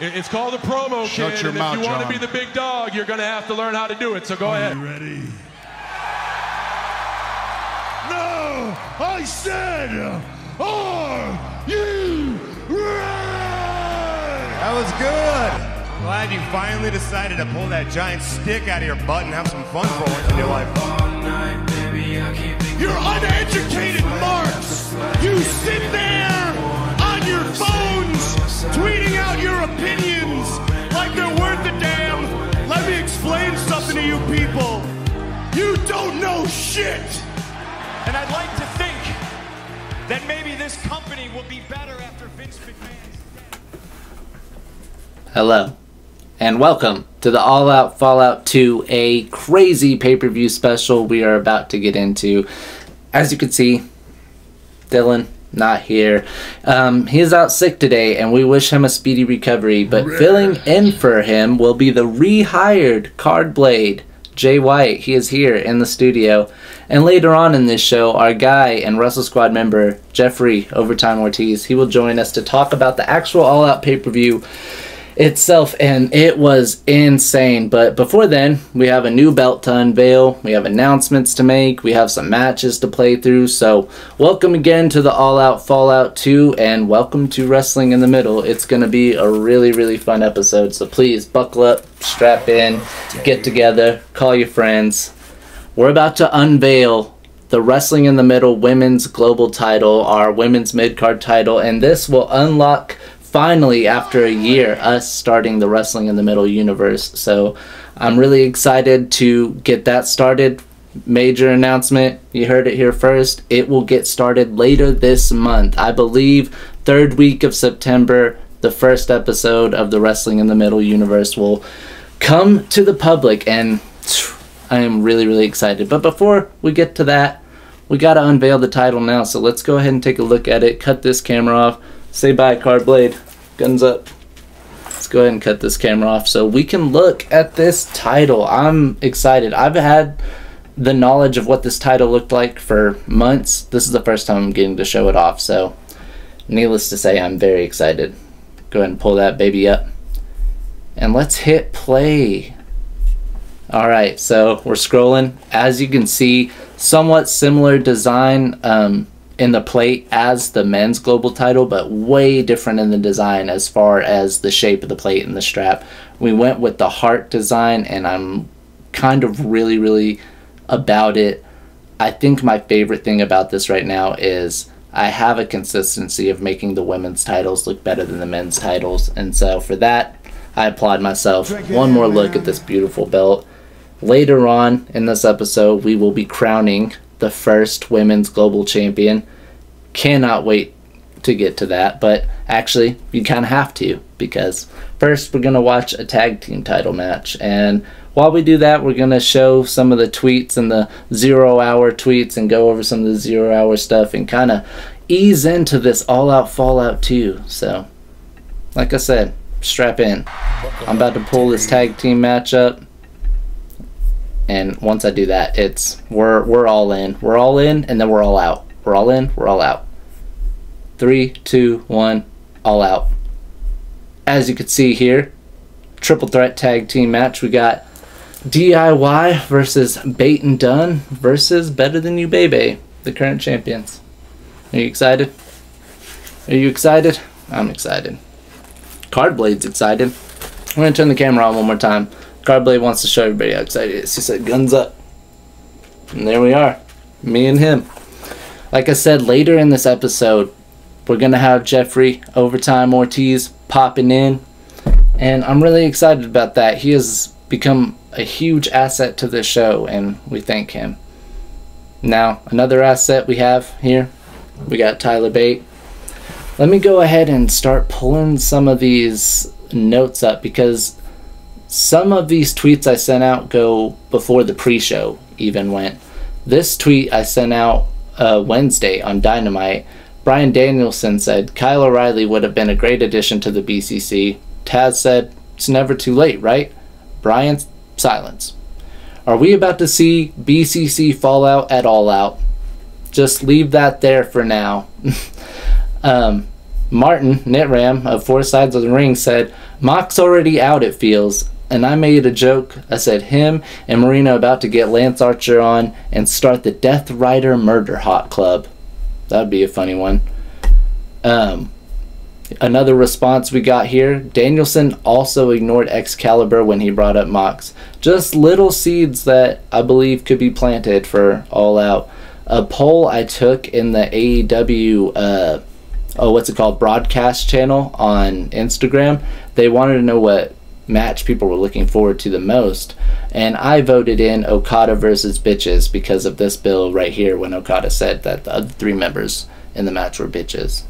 It's called a promo, Shut kid, your and mouth, if you want to John. be the big dog, you're going to have to learn how to do it, so go ahead. You ready? No! I said, are you ready? That was good. Glad you finally decided to pull that giant stick out of your butt and have some fun for once in your life. You're uneducated marks! You sit there on your phones tweeting out your opinions like they're worth a damn. Let me explain something to you people. You don't know shit! And I'd like to think that maybe this company will be better after Vince McMahon's death. Hello, and welcome to the All Out Fallout 2, a crazy pay-per-view special we are about to get into. As you can see, Dylan, not here. He is out sick today, and we wish him a speedy recovery, but filling in for him will be the rehired CARDBLADE, Jay White. He is here in the studio. And later on in this show, our guy and Wrestle Squad member, Jeffrey Overtime Ortiz, he will join us to talk about the actual All Out pay-per-view itself, and it was insane. But before then, we have a new belt to unveil, we have announcements to make, we have some matches to play through. So welcome again to the All Out Fallout 2, and welcome to Wrestling in the Middle. It's going to be a really fun episode, so please buckle up, strap in, get together, call your friends. We're about to unveil the Wrestling in the Middle Women's Global title, our Women's Mid-Card title, and this will unlock, finally, after a year, us starting the Wrestling in the Middle universe. So I'm really excited to get that started. Major announcement, you heard it here first. It will get started later this month. I believe 3rd week of September, the first episode of the Wrestling in the Middle universe will come to the public, and I am really excited. But before we get to that, we got to unveil the title now. So let's go ahead and take a look at it. Cut this camera off. Say bye, CARDBLADE. Guns up. Let's go ahead and cut this camera off so we can look at this title. I'm excited. I've had the knowledge of what this title looked like for months. This is the first time I'm getting to show it off, so needless to say, I'm very excited. Go ahead and pull that baby up. And let's hit play. Alright, so we're scrolling. As you can see, somewhat similar design in the plate as the men's global title, but way different in the design as far as the shape of the plate and the strap. We went with the heart design, and I'm kind of really about it. I think my favorite thing about this right now is I have a consistency of making the women's titles look better than the men's titles, and so for that, I applaud myself. One more look at this beautiful belt. Later on in this episode, we will be crowning the first women's global champion. Cannot wait to get to that, but actually you kind of have to, because first we're going to watch a tag team title match, and while we do that, we're going to show some of the tweets and the 0 hour tweets and go over some of the 0 hour stuff and kind of ease into this All Out Fallout 2. So like I said, strap in. I'm about to pull this tag team match up. And once I do that, we're all in. We're all in, and then we're all out. We're all in, we're all out. 3, 2, 1, all out. As you can see here, triple threat tag team match. We got DIY versus Bait and Dunn versus Better Than You Baby, the current champions. Are you excited? Are you excited? I'm excited. CARDBLADE's excited. I'm going to turn the camera on one more time. CARDBLADE wants to show everybody how excited he is. He said, guns up. And there we are. Me and him. Like I said, later in this episode, we're going to have Jeffrey Overtime Ortiz popping in. And I'm really excited about that. He has become a huge asset to this show, and we thank him. Now, another asset we have here, we got Tyler Bate. Let me go ahead and start pulling some of these notes up, because some of these tweets I sent out go before the pre-show even went. This tweet I sent out Wednesday on Dynamite. Brian Danielson said, Kyle O'Reilly would have been a great addition to the BCC. Taz said, it's never too late, right? Brian's silence. Are we about to see BCC Fallout at All Out? Just leave that there for now. Martin Nitram of Four Sides of the Ring said, Mox already out, it feels, and I made a joke. I said him and Marino about to get Lance Archer on and start the Death Rider Murder Hot Club. That'd be a funny one. Another response we got here, Danielson also ignored Excalibur when he brought up Mox. Just little seeds that I believe could be planted for All Out. A poll I took in the AEW broadcast channel on Instagram, they wanted to know what match people were looking forward to the most, and I voted in Okada versus Bitches because of this bill right here when Okada said that the other 3 members in the match were bitches.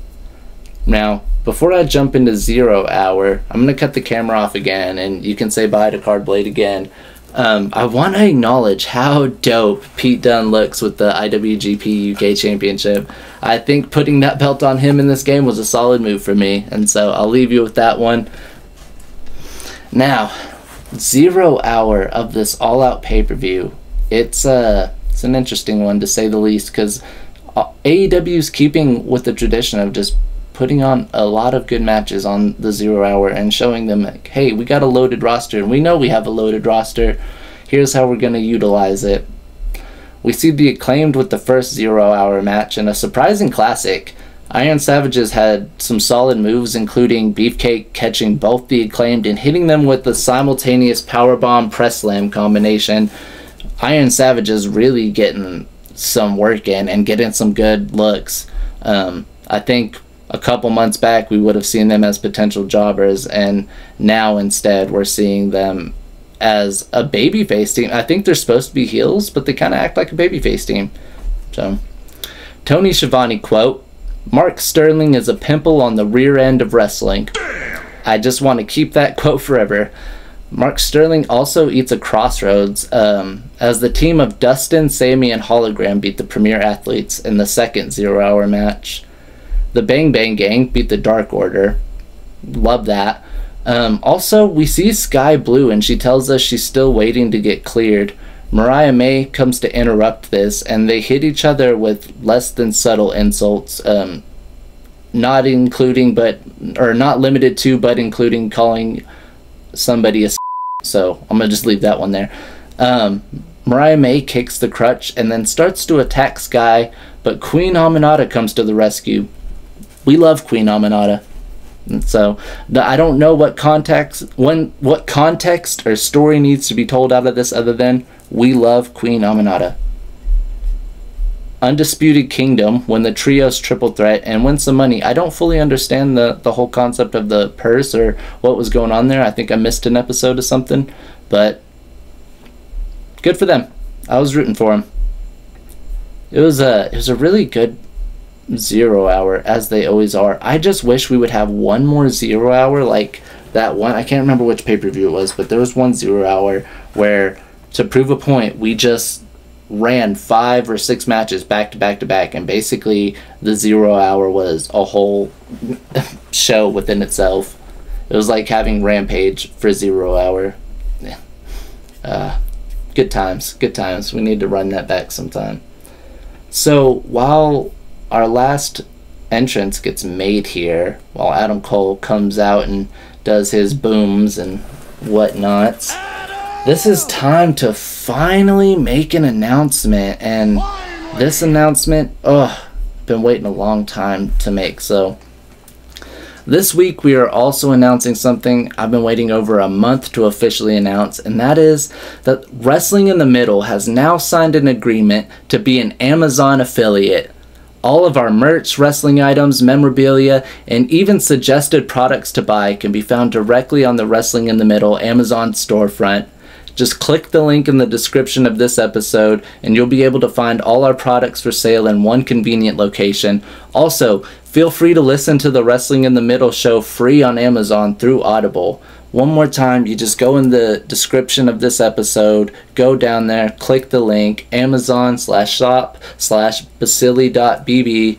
Now, before I jump into 0 Hour, I'm going to cut the camera off again and you can say bye to CARDBLADE again. I want to acknowledge how dope Pete Dunne looks with the IWGP UK Championship. I think putting that belt on him in this game was a solid move for me, and so I'll leave you with that one. Now, 0 Hour of this All Out pay-per-view. It's an interesting one to say the least, because AEW's keeping with the tradition of just putting on a lot of good matches on the 0 Hour and showing them, like, hey, we got a loaded roster, and we know we have a loaded roster. Here's how we're going to utilize it. We see the Acclaimed with the first 0 Hour match, and a surprising classic. Iron Savages had some solid moves, including Beefcake catching both the Acclaimed and hitting them with the simultaneous powerbomb press slam combination. Iron Savages really getting some work in and getting some good looks. I think a couple months back we would have seen them as potential jobbers, and now instead we're seeing them as a babyface team. I think they're supposed to be heels, but they kind of act like a babyface team. So, Tony Schiavone quote, "Mark Sterling is a pimple on the rear end of wrestling." I just want to keep that quote forever. Mark Sterling also eats a crossroads as the team of Dustin, Sammy, and Hologram beat the Premier Athletes in the second 0 Hour match. The Bang Bang Gang beat the Dark Order. Love that. Also, we see Sky Blue, and she tells us she's still waiting to get cleared. Mariah May comes to interrupt this, and they hit each other with less than subtle insults, not including not limited to, but including calling somebody a so I'm gonna just leave that one there. Mariah May kicks the crutch and then starts to attack Sky, but Queen Aminata comes to the rescue. We love Queen Aminata. And so I don't know what context or story needs to be told out of this other than we love Queen Aminata. Undisputed Kingdom win the trios triple threat and win some money. I don't fully understand the whole concept of the purse or what was going on there. I think I missed an episode of something, but good for them. I was rooting for them. It was a really good 0 Hour, as they always are. I just wish we would have one more 0 Hour like that one. I can't remember which pay-per-view it was, but there was one 0 Hour where, to prove a point, we just ran 5 or 6 matches back to back to back, and basically the 0 Hour was a whole show within itself. It was like having Rampage for 0 Hour. Yeah. Good times, good times. We need to run that back sometime. So while our last entrance gets made here, while Adam Cole comes out and does his booms and whatnots, this is time to finally make an announcement. And this announcement, been waiting a long time to make. So this week we are also announcing something I've been waiting over a month to officially announce, and that is that Wrestling in the Middle has now signed an agreement to be an Amazon affiliate. All of our merch, wrestling items, memorabilia, and even suggested products to buy can be found directly on the Wrestling in the Middle Amazon storefront. Just click the link in the description of this episode and you'll be able to find all our products for sale in one convenient location. Also, feel free to listen to the Wrestling in the Middle show free on Amazon through Audible. One more time, you just go in the description of this episode, go down there, click the link, Amazon/shop/Basili.bb.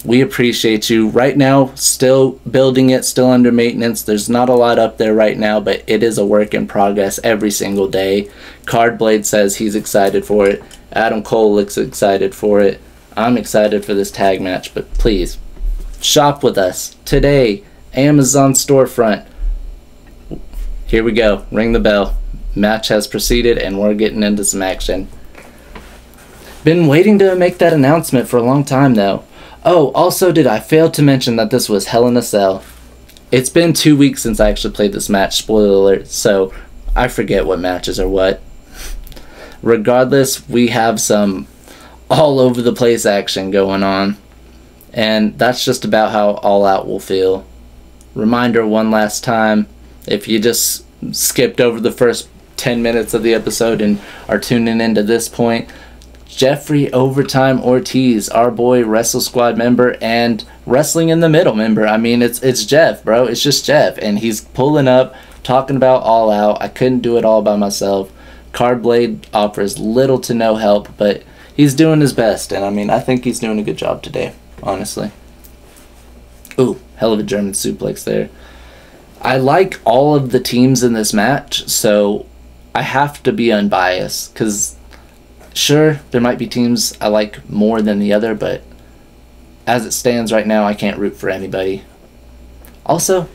We appreciate you. Right now, still building it, still under maintenance. There's not a lot up there right now, but it is a work in progress every single day. CARDBLADE says he's excited for it. Adam Cole looks excited for it. I'm excited for this tag match, but please, shop with us today. Amazon storefront. Here we go. Ring the bell. Match has proceeded and we're getting into some action. Been waiting to make that announcement for a long time though. Oh, also did I fail to mention that this was Hell in a Cell. It's been 2 weeks since I actually played this match, spoiler alert, so I forget what matches are what. Regardless, we have some all over the place action going on. And that's just about how All Out will feel. Reminder one last time, if you just skipped over the first 10 minutes of the episode and are tuning in to this point, Jeffrey Overtime Ortiz, our boy Wrestle Squad member and Wrestling in the Middle member. I mean, it's Jeff, bro. It's just Jeff. And he's pulling up, talking about All Out. I couldn't do it all by myself. CARDBLADE offers little to no help, but he's doing his best. And I mean, I think he's doing a good job today, honestly. Ooh, hell of a German suplex there. I like all of the teams in this match, so I have to be unbiased, because sure, there might be teams I like more than the other, but as it stands right now, I can't root for anybody. Also,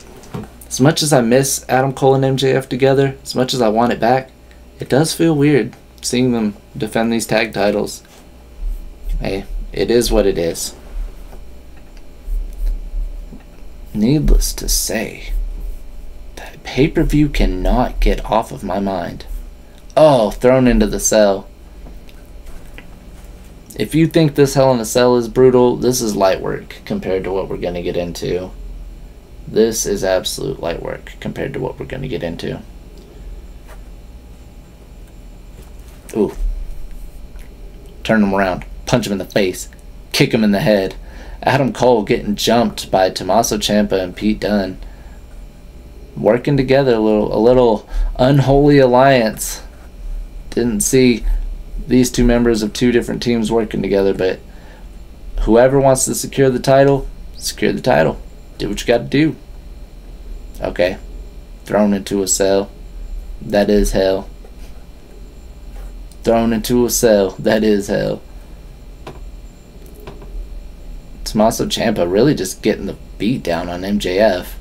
as much as I miss Adam Cole and MJF together, as much as I want it back, it does feel weird seeing them defend these tag titles. Hey, it is what it is. Needless to say, that pay-per-view cannot get off of my mind. Oh, thrown into the cell. If you think this Hell in a Cell is brutal, this is light work compared to what we're going to get into. This is absolute light work compared to what we're going to get into. Ooh. Turn him around. Punch him in the face. Kick him in the head. Adam Cole getting jumped by Tommaso Ciampa and Pete Dunne. Working together, a little unholy alliance. Didn't see these two members of two different teams working together, but whoever wants to secure the title, secure the title. Do what you got to do. Okay. Thrown into a cell. That is hell. Thrown into a cell. That is hell. Tommaso Ciampa really just getting the beat down on MJF.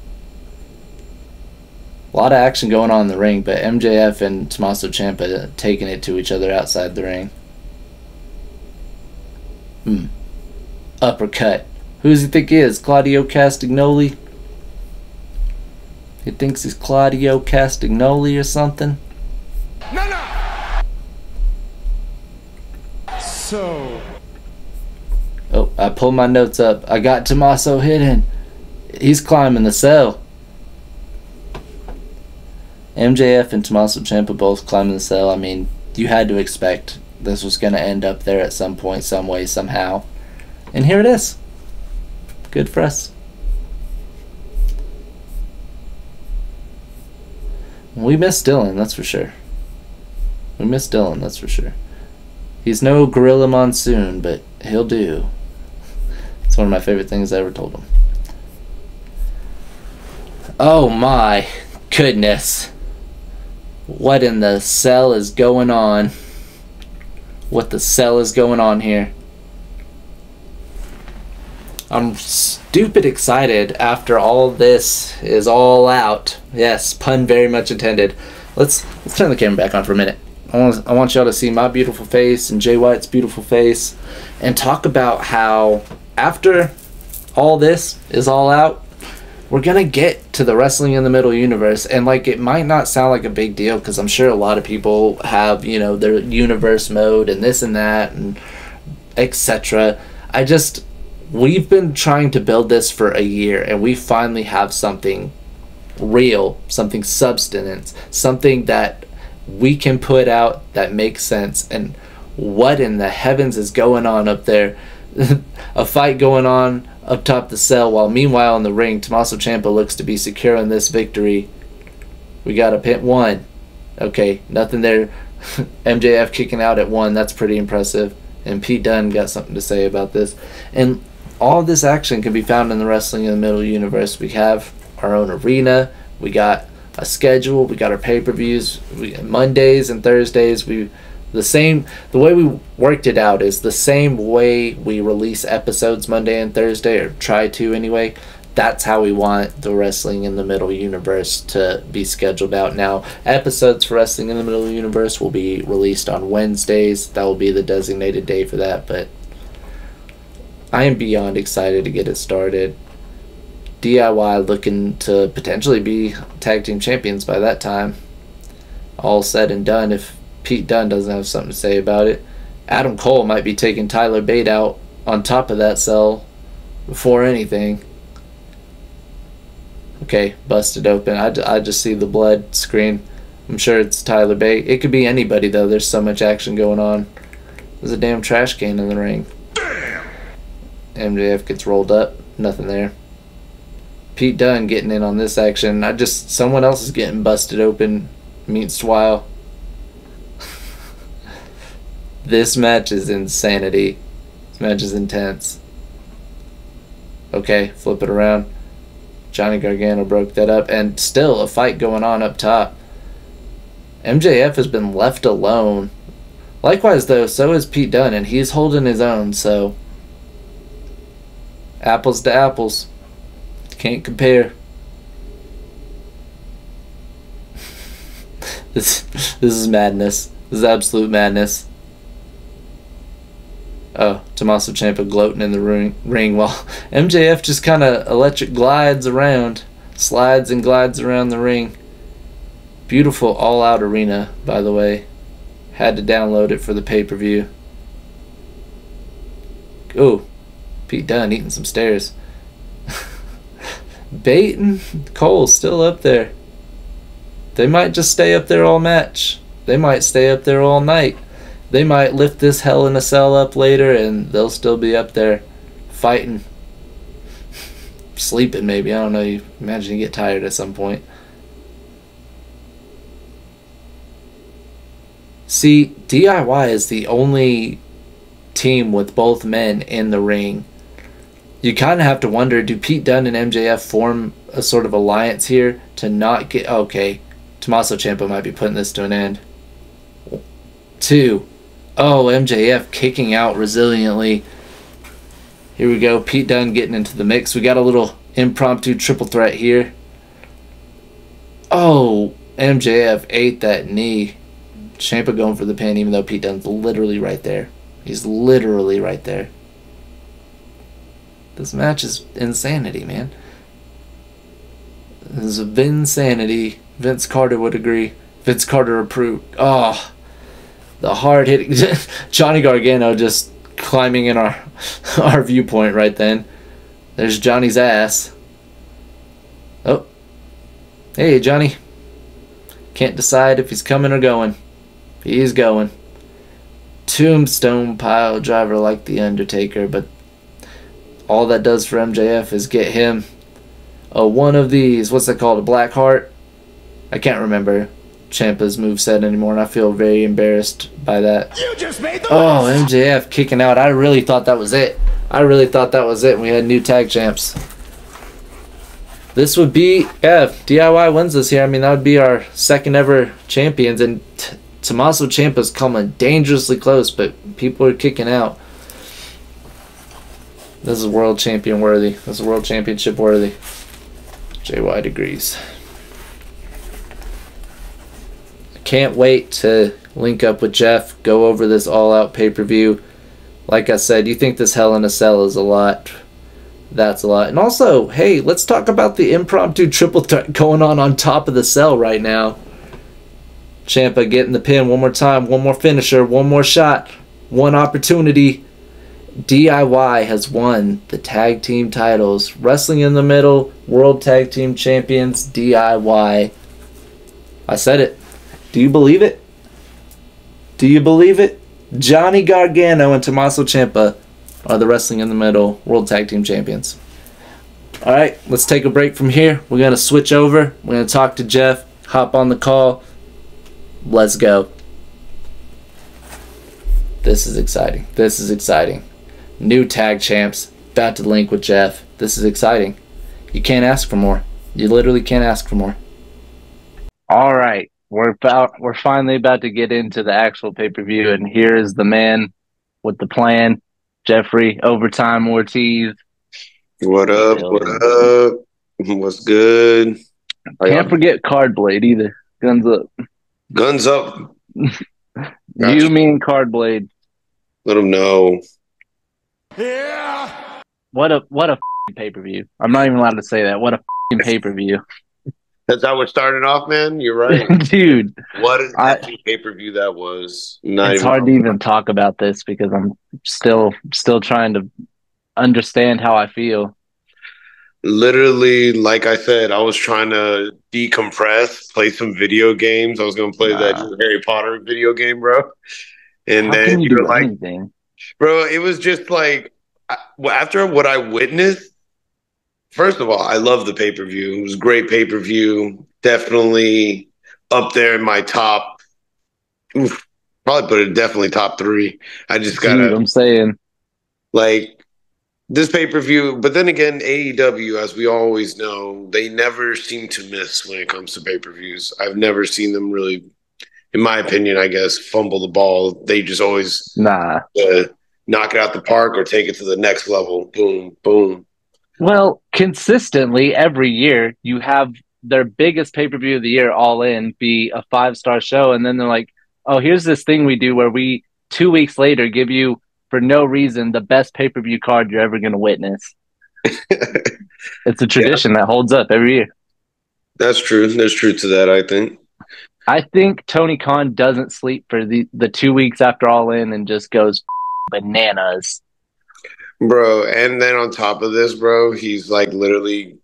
A lot of action going on in the ring, but MJF and Tommaso Ciampa taking it to each other outside the ring. Uppercut. Who does he think he is? Claudio Castagnoli? He thinks he's Claudio Castagnoli or something? No. So. Oh, I pulled my notes up. I got Tommaso hidden. He's climbing the cell. MJF and Tommaso Ciampa both climbing the cell. I mean, you had to expect this was going to end up there at some point, some way, somehow. And here it is. Good for us. We miss Dylan, that's for sure. We miss Dylan, that's for sure. He's no Gorilla Monsoon, but he'll do. It's one of my favorite things I ever told him. Oh my goodness. What in the cell is going on? What the cell is going on here? I'm stupid excited after all this is all out. Yes, pun very much intended. Let's turn the camera back on for a minute. I want y'all to see my beautiful face and Jay White's beautiful face and talk about how after all this is all out, we're gonna get to the Wrestling in the Middle universe. And like, it might not sound like a big deal because I'm sure a lot of people have, you know, their universe mode and this and that and etc. We've been trying to build this for a year and we finally have something real, something substance, something that we can put out that makes sense. And what in the heavens is going on up there? A fight going on up top the cell, while meanwhile in the ring Tommaso Ciampa looks to be securing this victory. We got a pin 1. Okay, nothing there. MJF kicking out at 1, that's pretty impressive. And Pete Dunne got something to say about this. And all this action can be found in the Wrestling in the Middle universe. We have our own arena, we got a schedule, we got our pay-per-views, Mondays and Thursdays. The way we worked it out is the same way we release episodes Monday and Thursday, or try to anyway. that's how we want the Wrestling in the Middle universe to be scheduled out now. Episodes for Wrestling in the Middle universe will be released on Wednesdays. That will be the designated day for that, but I am beyond excited to get it started. DIY looking to potentially be tag team champions by that time. All said and done, if Pete Dunne doesn't have something to say about it. Adam Cole might be taking Tyler Bate out on top of that cell before anything. Okay, busted open. I just see the blood screen. I'm sure it's Tyler Bate. It could be anybody, though. There's so much action going on. There's a damn trash can in the ring. MJF gets rolled up. Nothing there. Pete Dunne getting in on this action. Someone else is getting busted open. Meanwhile, this match is insanity. This match is intense. Okay, flip it around. Johnny Gargano broke that up, and still a fight going on up top. MJF has been left alone. Likewise, though, so is Pete Dunne, and he's holding his own, so apples to apples. Can't compare. This is madness. This is absolute madness. Oh, Tommaso Ciampa gloating in the ring while MJF just kind of electric glides around, slides and glides around the ring. Beautiful all-out arena, by the way. Had to download it for the pay-per-view. Oh, Pete Dunne eating some stairs. Bate and Cole still up there. They might just stay up there all match. They might stay up there all night. They might lift this Hell in a Cell up later and they'll still be up there fighting. Sleeping maybe. I don't know. You imagine you get tired at some point. See, DIY is the only team with both men in the ring. You kind of have to wonder, do Pete Dunne and MJF form a sort of alliance here to not get... Okay, Tommaso Ciampa might be putting this to an end. 2. Oh, MJF kicking out resiliently. Here we go. Pete Dunne getting into the mix. We got a little impromptu triple threat here. Oh, MJF ate that knee. Ciampa going for the pin, even though Pete Dunne's literally right there. He's literally right there. This match is insanity, man. This is a insanity. Vince Carter would agree. Vince Carter approved. Oh, the hard hitting. Johnny Gargano just climbing in our viewpoint right then. There's Johnny's ass. Oh. Hey, Johnny. Can't decide if he's coming or going. He's going. Tombstone pile driver like The Undertaker, but all that does for MJF is get him a one of these. What's that called? A black heart? I can't remember Ciampa's moveset anymore, and I feel very embarrassed by that. You just made the list. MJF kicking out. I really thought that was it. I really thought that was it. We had new tag champs. This would be, yeah, if DIY wins this here, I mean, that would be our second ever champions, and Tommaso Ciampa's coming dangerously close, but people are kicking out. This is world champion worthy. This is world championship worthy. JY agrees. Can't wait to link up with Jeff, go over this all-out pay-per-view. Like I said, you think this Hell in a Cell is a lot. That's a lot. And also, hey, let's talk about the impromptu triple threat going on top of the cell right now. Ciampa getting the pin one more time, one more finisher, one more shot, one opportunity. DIY has won the tag team titles. Wrestling in the Middle, World Tag Team Champions, DIY. I said it. Do you believe it? Do you believe it? Johnny Gargano and Tommaso Ciampa are the Wrestling in the Middle World Tag Team Champions. Alright, let's take a break from here. We're going to switch over. We're going to talk to Jeff, hop on the call. Let's go. This is exciting. This is exciting. New tag champs. About to link with Jeff. This is exciting. You can't ask for more. You literally can't ask for more. Alright. We're finally about to get into the actual pay-per-view, and here is the man with the plan, Jeffrey Overtime Ortiz. What up? What up? What's good? Can't forget CARDBLADE either. Guns up. Guns up. You mean CARDBLADE. Let them know. Yeah. What a pay-per-view. I'm not even allowed to say that. What a pay-per-view. That's how it started off, man. You're right. Dude. What a pay-per-view that was. It's hard to even talk about this because I'm still trying to understand how I feel. Literally, like I said, I was trying to decompress, play some video games. I was going to play that Harry Potter video game, bro. And how then can you do like, anything? Bro, it was just like, after what I witnessed, first of all, I love the pay-per-view. It was a great pay-per-view. Definitely up there in my top. Probably put it definitely top 3. I just got to. I'm saying. Like, this pay-per-view, but then again, AEW, as we always know, they never seem to miss when it comes to pay-per-views. I've never seen them really, in my opinion, I guess, fumble the ball. They just always knock it out the park or take it to the next level. Boom, boom. Well, consistently every year, you have their biggest pay-per-view of the year, All In, be a 5-star show, and then they're like, oh, here's this thing we do where we 2 weeks later give you, for no reason, the best pay-per-view card you're ever going to witness. It's a tradition that holds up every year. That's true. There's truth to that, I think. I think Tony Khan doesn't sleep for the 2 weeks after All In and just goes bananas. Bro, and then on top of this, bro, he's like literally,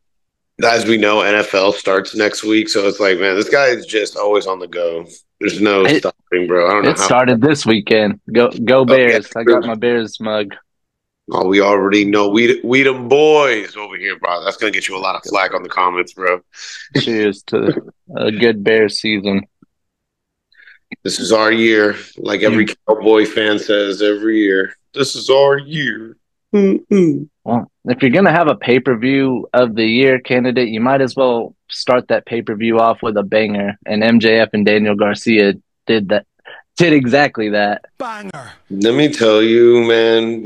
as we know, NFL starts next week. So it's like, man, this guy is just always on the go. There's no stopping, bro. I don't know. It started this weekend. Go Bears! I got my Bears mug. Oh, we already know we them boys over here, bro. That's gonna get you a lot of flack on the comments, bro. Cheers to a good Bears season. This is our year, like every Cowboy fan says every year. This is our year. Well, if you're gonna have a pay-per-view of the year candidate, you might as well start that pay-per-view off with a banger. And MJF and Daniel Garcia did exactly that. Banger. Let me tell you, man,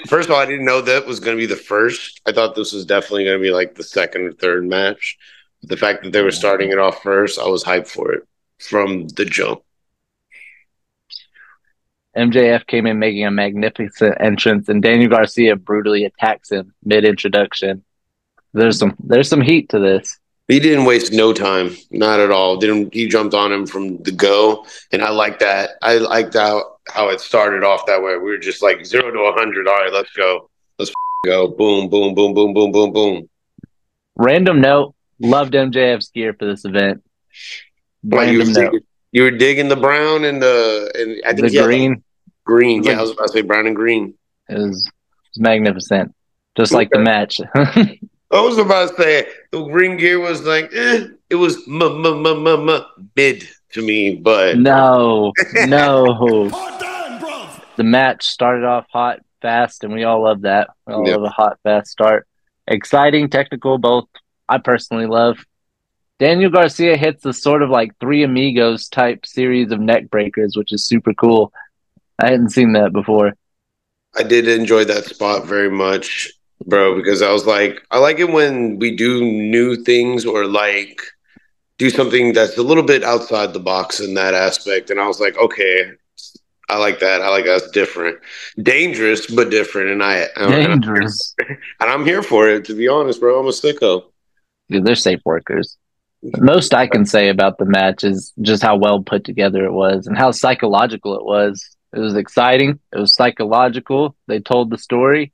first of all, I didn't know that was gonna be the first. I thought this was definitely gonna be like the second or third match. But the fact that they were starting it off first, I was hyped for it from the jump. MJF came in making a magnificent entrance, and Daniel Garcia brutally attacks him mid-introduction. There's some heat to this. He didn't waste no time, not at all. He jumped on him from the go, and I like that. I liked how it started off that way. We were just like 0 to 100. All right, let's go. Let's go. Boom, boom, boom, boom, boom, boom, boom. Random note: loved MJF's gear for this event. Random note. You were digging the brown and I think the green. Green, yeah, I was about to say brown and green. It was magnificent, just like the match. I was about to say the green gear was like, it was mid to me, but no. The match started off hot, fast, and we all love that. We all love a hot, fast start. Exciting, technical, both I personally love. Daniel Garcia hits the sort of like Three Amigos type series of neck breakers, which is super cool. I hadn't seen that before. I did enjoy that spot very much, bro, because I was like, I like it when we do new things or like do something that's a little bit outside the box in that aspect. And I was like, okay, I like that. I like that's different. Dangerous, but different. Dangerous. And I'm here for it, to be honest, bro. I'm a sicko. Dude, they're safe workers. The most I can say about the match is just how well put together it was and how psychological it was. It was exciting. It was psychological. They told the story.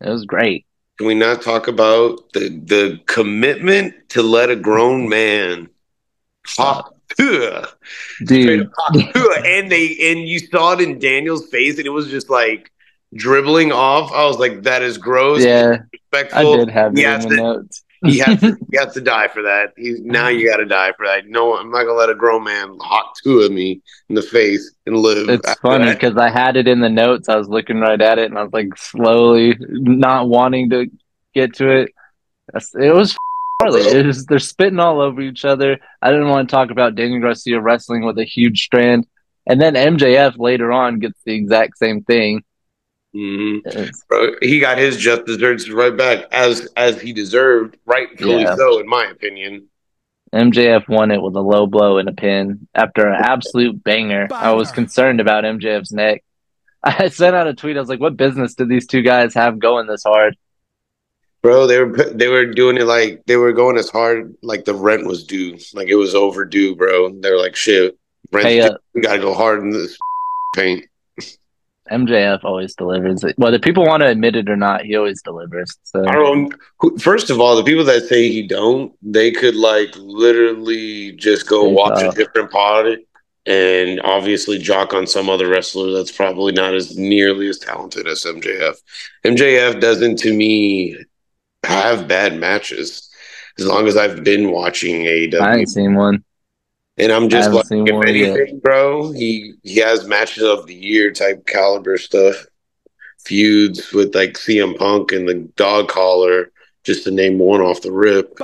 It was great. Can we not talk about the commitment to let a grown man talk? Dude. And you saw it in Daniel's face, and it was just like dribbling off. I was like, that is gross. Yeah, respectful. I did have it in the notes. He has to die for that. Now you got to die for that. No, I'm not gonna let a grown man hawk two of me in the face and live. It's funny because I had it in the notes. I was looking right at it, and I was like slowly not wanting to get to it. It was gnarly. They're spitting all over each other. I didn't want to talk about Daniel Garcia wrestling with a huge strand, and then MJF later on gets the exact same thing. It's- Bro, he got his just desserts right back as he deserved, rightfully Yeah. so, in my opinion. MJF won it with a low blow and a pin after an absolute banger. I was concerned about MJF's neck. I sent out a tweet. I was like, "What business did these two guys have going this hard?" Bro, they were doing it like they were going as hard like the rent was due, like it was overdue, bro. They were like, "Shit, rent's Hey, due. We gotta go hard in this paint." MJF always delivers. Whether people want to admit it or not, he always delivers. So I don't. First of all, the people that say he don't, they could like literally just go watch a different pod and obviously jock on some other wrestler that's probably not as nearly as talented as MJF. MJF doesn't, to me, have bad matches as long as I've been watching AEW. I ain't seen one. And I'm just like, seen if one anything, bro, he has matches of the year type caliber stuff. Feuds with like CM Punk and the Dog Collar, just to name one off the rip.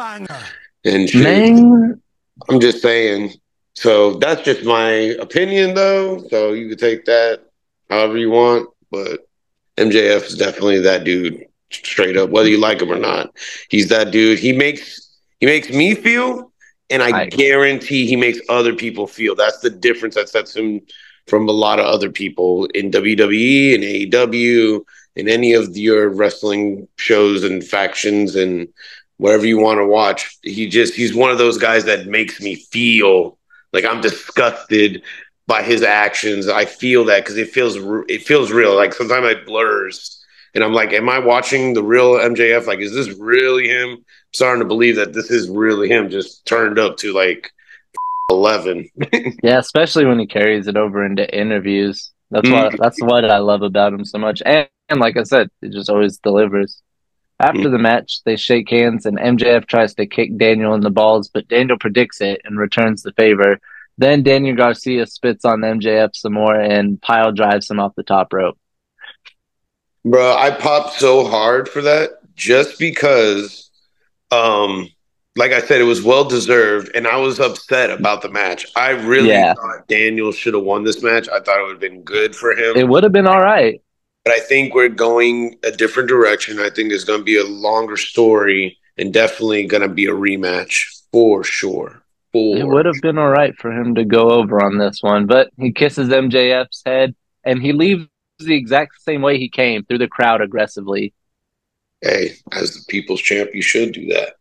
And shit. Man, I'm just saying. So that's just my opinion, though. So you can take that however you want. But MJF is definitely that dude, straight up, whether you like him or not. He's that dude. He makes me feel, and I guarantee he makes other people feel. That's the difference that sets him from a lot of other people in WWE and AEW and any of your wrestling shows and factions and whatever you want to watch. He's one of those guys that makes me feel like I'm disgusted by his actions. I feel that because it feels real. Like sometimes it blurs and I'm like, am I watching the real MJF? Like, is this really him? I'm starting to believe that this is really him, just turned up to like 11. Yeah, especially when he carries it over into interviews. That's what I love about him so much. And like I said, he just always delivers. After the match, they shake hands and MJF tries to kick Daniel in the balls, but Daniel predicts it and returns the favor. Then Daniel Garcia spits on MJF some more and pile drives him off the top rope. Bro, I popped so hard for that just because like I said, it was well deserved, and I was upset about the match. I really thought Daniel should have won this match. I thought it would have been good for him. It would have been all right. But I think we're going a different direction. I think it's going to be a longer story and definitely going to be a rematch for sure. It would have been all right for him to go over on this one, but he kisses MJF's head, and he leaves the exact same way he came, through the crowd aggressively. Hey, as the people's champ, you should do that.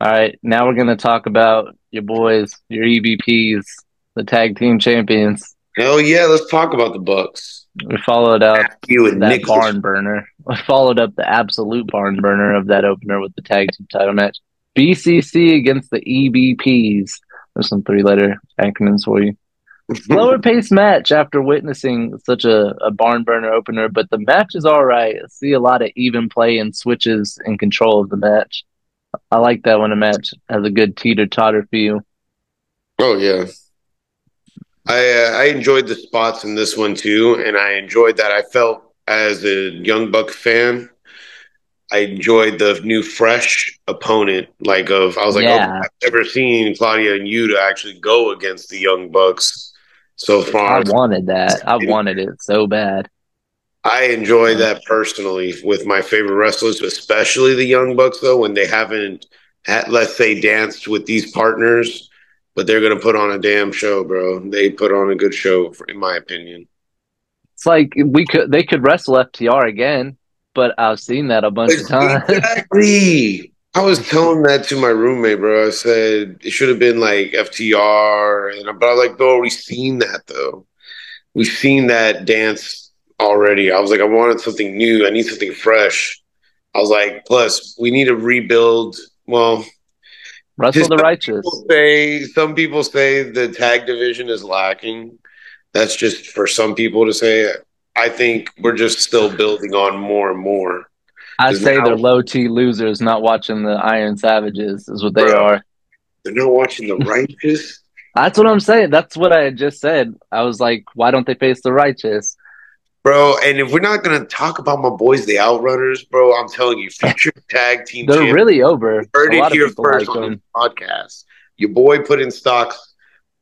All right, now we're going to talk about your boys, your EVPs, the tag team champions. Hell yeah, let's talk about the Bucks. We followed up that barn burner. We followed up the absolute barn burner of that opener with the tag team title match. BCC against the EVPs. There's some three-letter acronyms for you. Slower paced match after witnessing such a barn burner opener, but the match is all right. I see a lot of even play and switches and control of the match. I like that when a match has a good teeter-totter feel. Oh, yeah. I enjoyed the spots in this one, too, and I enjoyed that. I felt, as a Young Buck fan, I enjoyed the new, fresh opponent. I was like, I've never seen Claudia and Yuta actually go against the Young Bucks so far. I wanted that. I wanted it so bad. I enjoy that personally with my favorite wrestlers, especially the Young Bucks, though, when they haven't, let's say, danced with these partners, but they're going to put on a damn show, bro. They put on a good show, in my opinion. It's like they could wrestle FTR again, but I've seen that a bunch of times. Exactly. I was telling that to my roommate, bro. I said it should have been like FTR, but I was like, bro, we've seen that, though. We've seen that dance already. I was like, I wanted something new. I need something fresh. I was like, plus, we need to rebuild. Well, Wrestle the Righteous. Some people say the tag division is lacking. That's just for some people to say. I think we're just still building on more and more. I say they're low T losers, not watching the Iron Savages, is what they are. They're not watching the Righteous? That's what I'm saying. That's what I had just said. I was like, why don't they face the Righteous? Bro, and if we're not going to talk about my boys, the Outrunners, bro, I'm telling you, future tag team They're really over. Heard it here first on the podcast. Your boy put in stocks.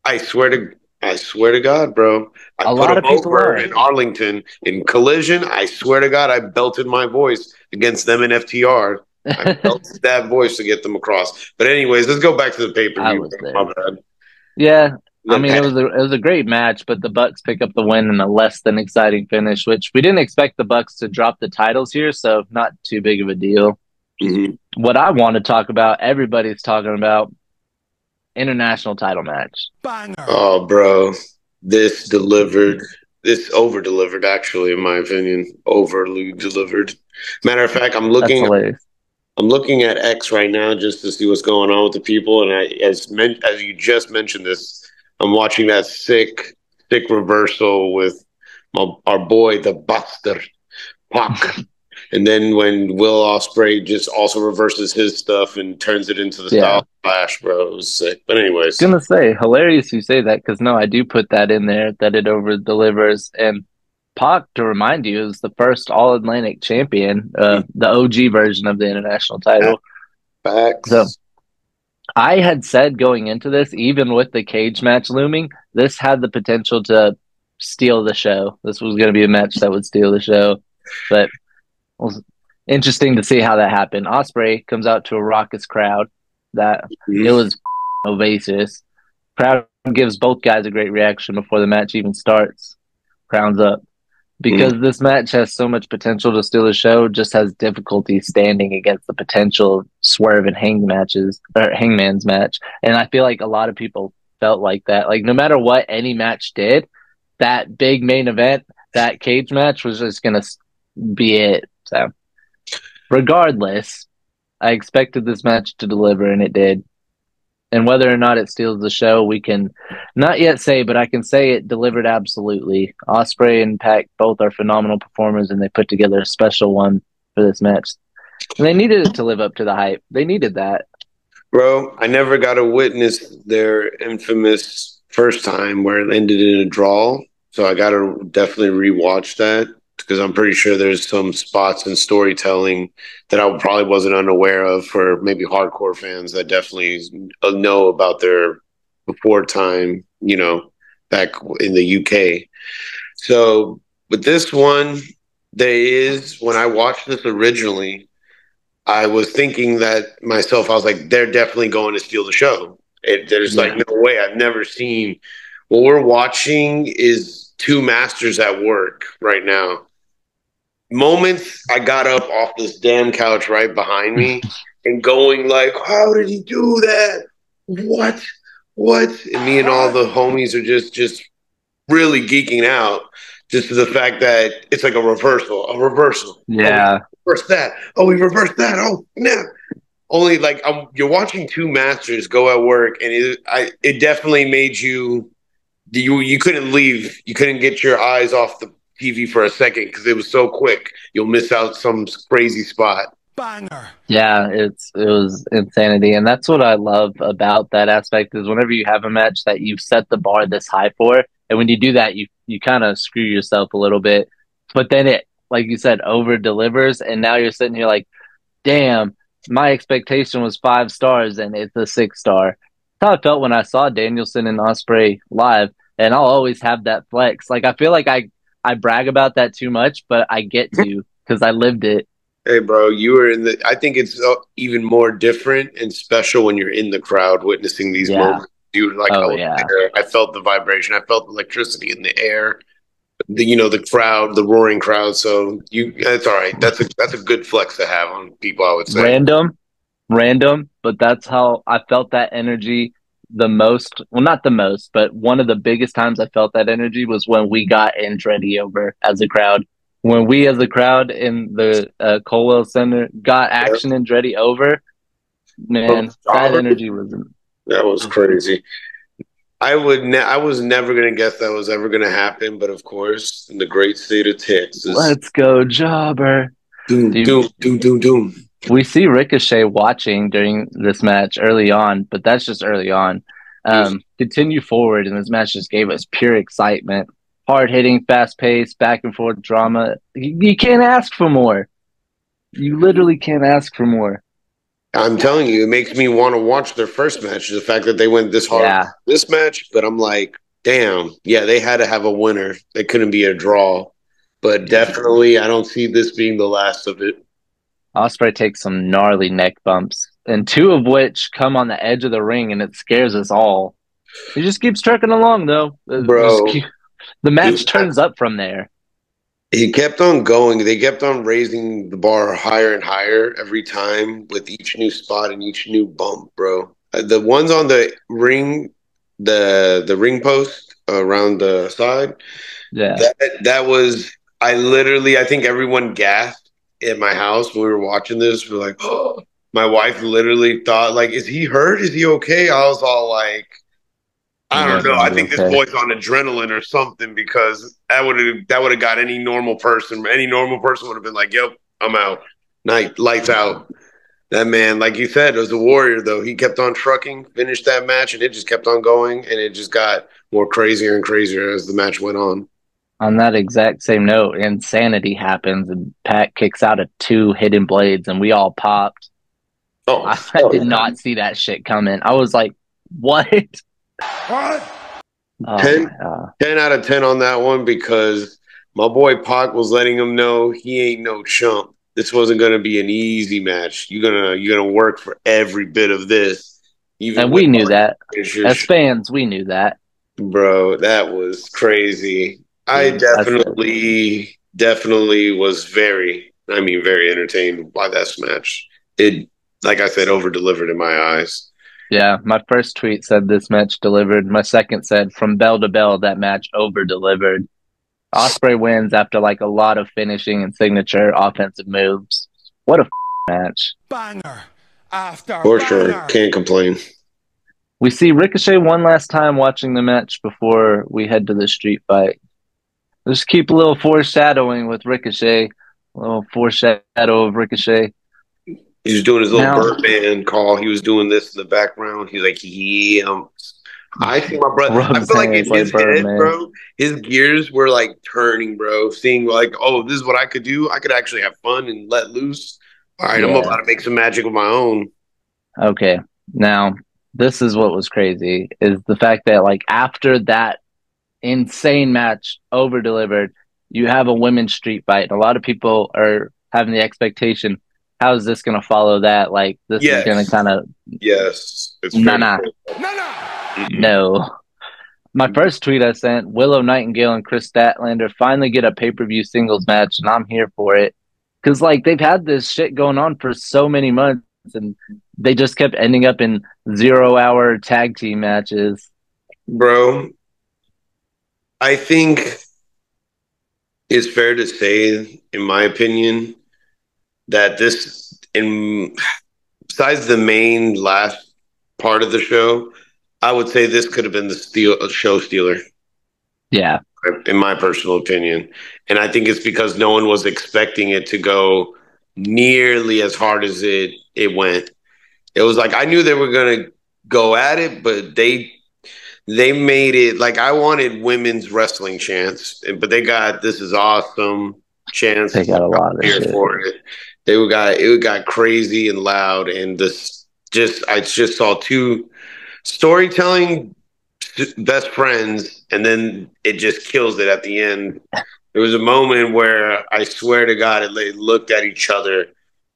I swear to I swear to God, bro. I A put lot him of people over are. in Arlington in Collision. I swear to God, I belted my voice against them in FTR. I belted that voice to get them across. But anyways, let's go back to the pay per I view. was there. My bad. Yeah, I Let mean Pat- it was a great match, but the Bucks pick up the win in a less than exciting finish, which we didn't expect the Bucks to drop the titles here, so not too big of a deal. Mhm. What I want to talk about, everybody's talking about, international title match. Oh, bro, this delivered. This over delivered, actually, in my opinion, overly delivered. Matter of fact, That's hilarious. I'm looking at X right now just to see what's going on with the people, and as you just mentioned this, I'm watching that sick reversal with our boy the Buster Pac, and then when Will Ospreay just also reverses his stuff and turns it into the style clash, bro, it was sick. But anyways, Gonna say hilarious you say that because no, I do put that in there that it over delivers. And Pac, to remind you, is the first All Atlantic champion, the OG version of the international title. facts. So I had said going into this, even with the cage match looming, this had the potential to steal the show. This was going to be a match that would steal the show, but it was interesting to see how that happened. Ospreay comes out to a raucous crowd. That it was ovacious. Crowd gives both guys a great reaction before the match even starts. Crowns up. Because this match has so much potential to steal the show, just has difficulty standing against the potential of Swerve and Hangman's match. And I feel like a lot of people felt like that. Like no matter what any match did, that big main event, that cage match was just gonna be it. So regardless, I expected this match to deliver and it did. And whether or not it steals the show, we can not yet say, but I can say it delivered absolutely. Ospreay and Pac both are phenomenal performers, and they put together a special one for this match. And they needed it to live up to the hype. They needed that. Bro, I never got to witness their infamous first time where it ended in a draw. So I got to definitely rewatch that because I'm pretty sure there's some spots in storytelling that I probably wasn't unaware of for maybe hardcore fans that definitely know about their before time, back in the UK. So with this one, when I watched this originally, I was thinking that myself, I was like, they're definitely going to steal the show. There's like no way. I've never seen. What we're watching is two masters at work right now. Moments I got up off this damn couch right behind me and going like, how did he do that? What? And me and all the homies are just really geeking out just to the fact that it's like a reversal. Yeah. Oh, we reversed that. Oh, we reversed that. Oh, no. Only like you're watching two masters go at work, and it definitely made you couldn't leave. You couldn't get your eyes off the TV for a second because it was so quick. You'll miss out some crazy spot. Banger. Yeah, it was insanity. And that's what I love about that aspect is whenever you have a match that you've set the bar this high for, and when you do that, you kind of screw yourself a little bit. But then it, like you said, over delivers, and now you're sitting here like, damn, my expectation was 5 stars and it's a 6-star. That's how I felt when I saw Danielson and Ospreay live, and I'll always have that flex. Like I feel like I brag about that too much, but I get to because I lived it. Hey, bro, you were I think it's even more different and special when you're in the crowd witnessing these moments. Dude, like, I felt the vibration. I felt the electricity in the air. The crowd, the roaring crowd. So that's all right. That's a good flex to have on people, I would say. Random, but that's how I felt that energy the most. Well, not the most, but one of the biggest times I felt that energy was when we got Andretti over as a crowd. When we as a crowd in the Colwell Center got Action Andretti over, man, that energy was... That was crazy. I was never going to guess that was ever going to happen, but of course, in the great state of Texas. Let's go, Jobber. Doom. We see Ricochet watching during this match early on, but that's just early on. Continue forward, and this match just gave us pure excitement. Hard-hitting, fast-paced, back-and-forth drama. You can't ask for more. You literally can't ask for more. I'm telling you, it makes me want to watch their first match. The fact that they went this hard this match, but I'm like, damn, yeah, they had to have a winner. It couldn't be a draw. But definitely, I don't see this being the last of it. Ospreay takes some gnarly neck bumps, and 2 of which come on the edge of the ring, and it scares us all. He just keeps trucking along, though. Bro, The match turns up from there. he kept on going. They kept on raising the bar higher and higher every time with each new spot and each new bump, bro. The ones on the ring, the ring post around the side, Yeah. that was, I think everyone gasped at my house when we were watching this. We're like, oh, my wife literally thought, like, is he hurt? Is he okay? I was all like, I don't know. I think this boy's on adrenaline or something, because that would have got any normal person. Any normal person would have been like, "Yep, I'm out. Lights out." That man, like you said, was a warrior. Though he kept on trucking, finished that match, and it just kept on going, and it just got more crazier and crazier as the match went on. On that exact same note, insanity happens, and Pat kicks out of 2 hidden blades, and we all popped. Oh, I did not see that shit coming. I was like, "What?" What? 10 out of 10 on that one, because my boy Pac was letting him know he ain't no chump. This wasn't going to be an easy match. You're gonna work for every bit of this. And we knew that. As fans, we knew that. Bro, that was crazy. I definitely was very entertained by this match. It, like I said, over-delivered in my eyes. Yeah, my first tweet said this match delivered. My second said, from bell to bell, that match over-delivered. Ospreay wins after like a lot of finishing and signature offensive moves. What a match. Banger after For banger. sure. Can't complain. We see Ricochet one last time watching the match before we head to the street fight. Let's keep a little foreshadowing with Ricochet. A little foreshadow of Ricochet. He was doing his little Birdman call. He was doing this in the background. He's like, yeah. I see my brother. I feel like in his head, bro, his gears were like turning, bro. Seeing like, oh, this is what I could do. I could actually have fun and let loose. All right, I'm about to make some magic of my own. Okay. Now, this is what was crazy, is the fact that like after that insane match over-delivered, you have a women's street fight. A lot of people are having the expectation, how is this going to follow that? Like, this is going to kind of... Yes. It's No. My first tweet I sent, Willow Nightingale and Chris Statlander finally get a pay-per-view singles match, and I'm here for it. Because, like, they've had this shit going on for so many months, and they just kept ending up in 0-hour tag team matches. Bro, I think it's fair to say, in my opinion, that this, besides the main last part of the show, I would say this could have been the show stealer. Yeah. In my personal opinion. And I think it's because no one was expecting it to go nearly as hard as it went. It was like, I knew they were going to go at it, but they made it like, I wanted women's wrestling chants, but they got This Is Awesome chants. They got a lot of shit for it. It got crazy and loud, and I just saw 2 storytelling best friends, and then it just kills it at the end. There was a moment where I swear to God, they looked at each other,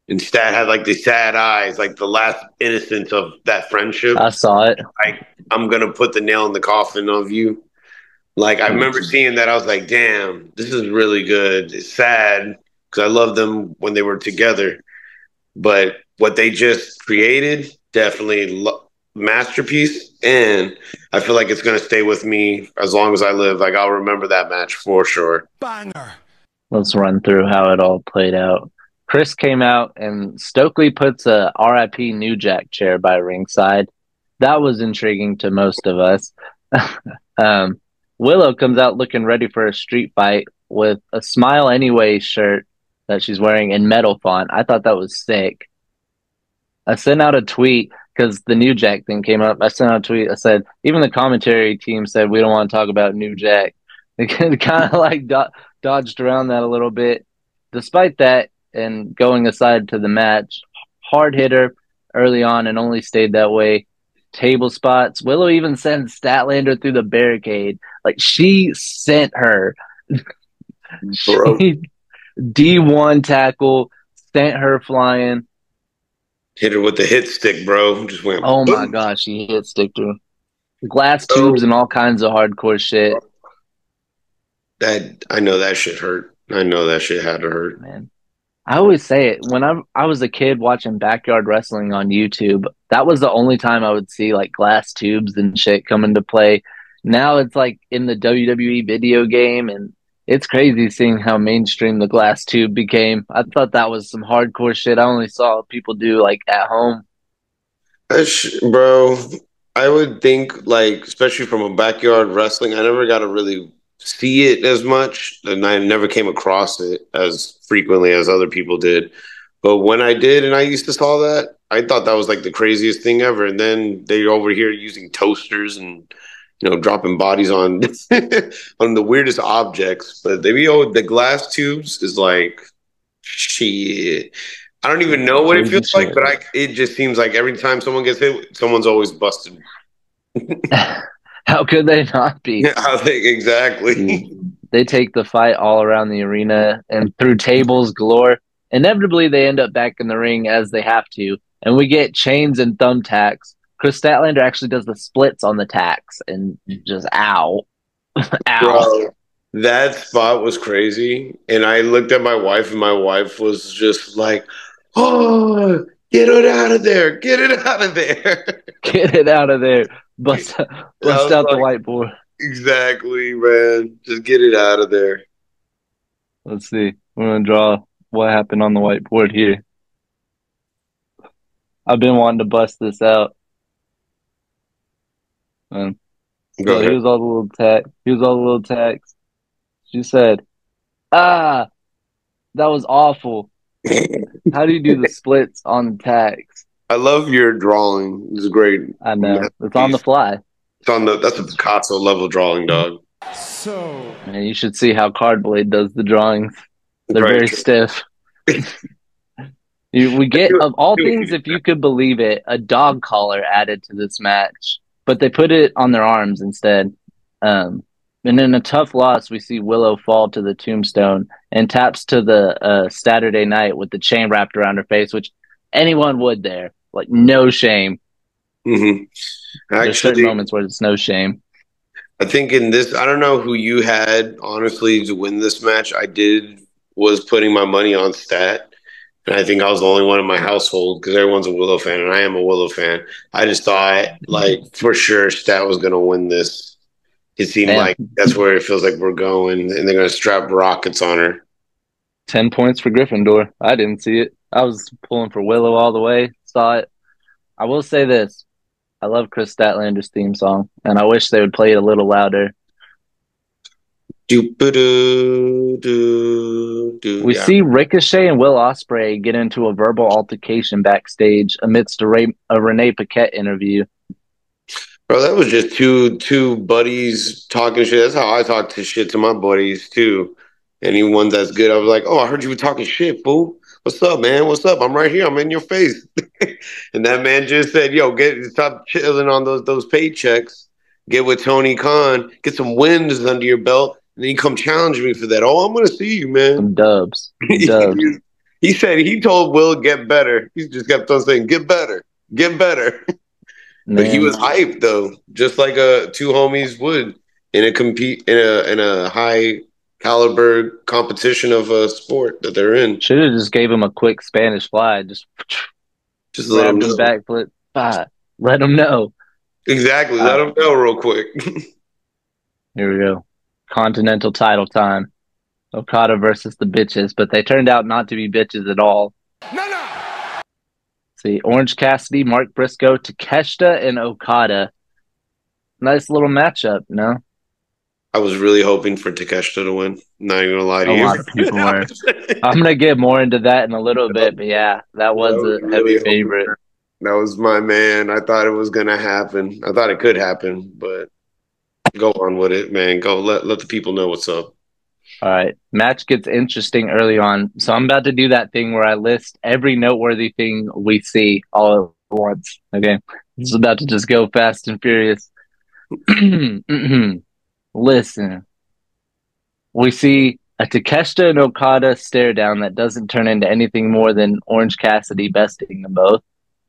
and Stat had like the sad eyes, like the last innocence of that friendship. I saw it. Like, I'm gonna put the nail in the coffin of you. Like, I remember seeing that. I was like, damn, this is really good. It's sad because I loved them when they were together, but what they just created, definitely masterpiece. And I feel like it's going to stay with me as long as I live. Like, I'll remember that match for sure. Banger. Let's run through how it all played out. Chris came out and Stokely puts a RIP New Jack chair by ringside. That was intriguing to most of us. Willow comes out looking ready for a street fight with a Smile Anyway shirt that she's wearing in metal font. I thought that was sick. I sent out a tweet because the New Jack thing came up. I sent out a tweet. I said, even the commentary team said, we don't want to talk about New Jack. They kind of like dodged around that a little bit. Despite that, and going aside to the match, hard hitter early on and only stayed that way. table spots. Willow even sent Statlander through the barricade. Like, she sent her. Bro. She D1 tackle, sent her flying. Hit her with the hit stick, bro. Just went. Oh my boom. gosh, she hit Sticker. Glass tubes and all kinds of hardcore shit. I know that shit hurt. I know that shit had to hurt. Man, I always say it when I was a kid watching backyard wrestling on YouTube. That was the only time I would see like glass tubes and shit come into play. Now it's like in the WWE video game, and it's crazy seeing how mainstream the glass tube became. I thought that was some hardcore shit I only saw people do like at home. Bro, I would think, like, especially from a backyard wrestling, I never got to really see it as much, and I never came across it as frequently as other people did. But when I did, and I used to saw that, I thought that was like the craziest thing ever. And then they're over here using toasters and dropping bodies on on the weirdest objects. But the glass tubes is like shit. I don't even know what it feels like, but it just seems like every time someone gets hit, someone's always busted. How could they not be? I think exactly. They take the fight all around the arena and through tables galore. Inevitably, they end up back in the ring as they have to, and we get chains and thumbtacks. Chris Statlander actually does the splits on the tacks, and just ow. Ow. Bro, that spot was crazy. And I looked at my wife, and my wife was just like, oh, get it out of there. Get it out of there. Get it out of there. Bust out the whiteboard. Exactly, man. Just get it out of there. Let's see. We're going to draw what happened on the whiteboard here. I've been wanting to bust this out. So here's all the little tags. Here's all the little tags. She said, that was awful. How do you do the splits on the tags? I love your drawing. It's great. I know. It's on the fly. That's a Picasso level drawing, dog. So, man, you should see how CARDBLADE does the drawings. They're very stiff. We get, of all things, if you could believe it, a dog collar added to this match, but they put it on their arms instead. And in a tough loss, we see Willow fall to the tombstone and taps to the Saturday Night with the chain wrapped around her face, which anyone would there. Like, no shame. Mm-hmm. There's certain moments where it's no shame. I think in this, I don't know who you had, honestly, to win this match. Was putting my money on Stat. And I think I was the only one in my household because everyone's a Willow fan, and I am a Willow fan. I just thought, like, for sure Stat was going to win this. It seemed like that's where it feels like we're going, and they're going to strap rockets on her. 10 points for Gryffindor. I didn't see it. I was pulling for Willow all the way. Saw it. I will say this. I love Chris Statlander's theme song, and I wish they would play it a little louder. We see Ricochet and Will Ospreay get into a verbal altercation backstage amidst a Renee Paquette interview. Bro, that was just two buddies talking shit. That's how I talk to shit to my buddies, too. Anyone that's good, I was like, oh, I heard you were talking shit, fool. What's up, man? What's up? I'm right here. I'm in your face. And that man just said, yo, stop chilling on those paychecks. Get with Tony Khan. Get some wins under your belt. And then you come challenge me for that. Oh, I'm going to see you, man. Some dubs. He said he told Will, get better. He just kept on saying, get better. Get better. But he was hyped, though, just like two homies would in a high caliber competition of a sport that they're in. Should have just gave him a quick Spanish fly. Just let him know. Backflip. Let him know. Exactly. Let him know real quick. Here we go. Continental title time. Okada versus the bitches, but they turned out not to be bitches at all. No. See, Orange Cassidy, Mark Briscoe, Takeshita, and Okada. Nice little matchup, no? I was really hoping for Takeshita to win. Not even gonna lie to you. A lot of people were. I'm gonna get more into that in a little bit, but yeah, that was a heavy favorite. That was my man. I thought it was gonna happen. I thought it could happen, but go on with it, man. Go let the people know what's up. All right. Match gets interesting early on. So I'm about to do that thing where I list every noteworthy thing we see all once. Okay, it's about to just go fast and furious. Listen, we see a Takeshita and Okada stare down that doesn't turn into anything more than Orange Cassidy besting them both.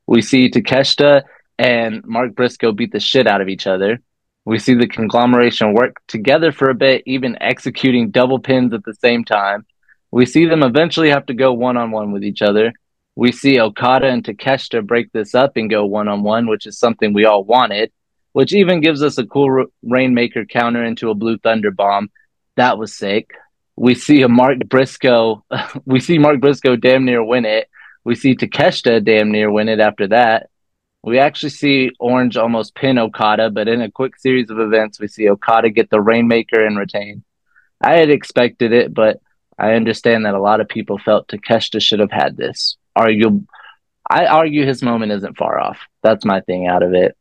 We see Takeshita and Mark Briscoe beat the shit out of each other. We see the conglomeration work together for a bit, even executing double pins at the same time. We see them eventually have to go one-on-one with each other. We see Okada and Takeshita break this up and go one-on-one, which is something we all wanted, which even gives us a cool Rainmaker counter into a Blue Thunder Bomb. That was sick. We see Mark Briscoe damn near win it. We see Takeshita damn near win it after that. We actually see Orange almost pin Okada, but in a quick series of events, we see Okada get the Rainmaker and retain. I had expected it, but I understand that a lot of people felt Takeshita should have had this. I argue his moment isn't far off. That's my thing out of it.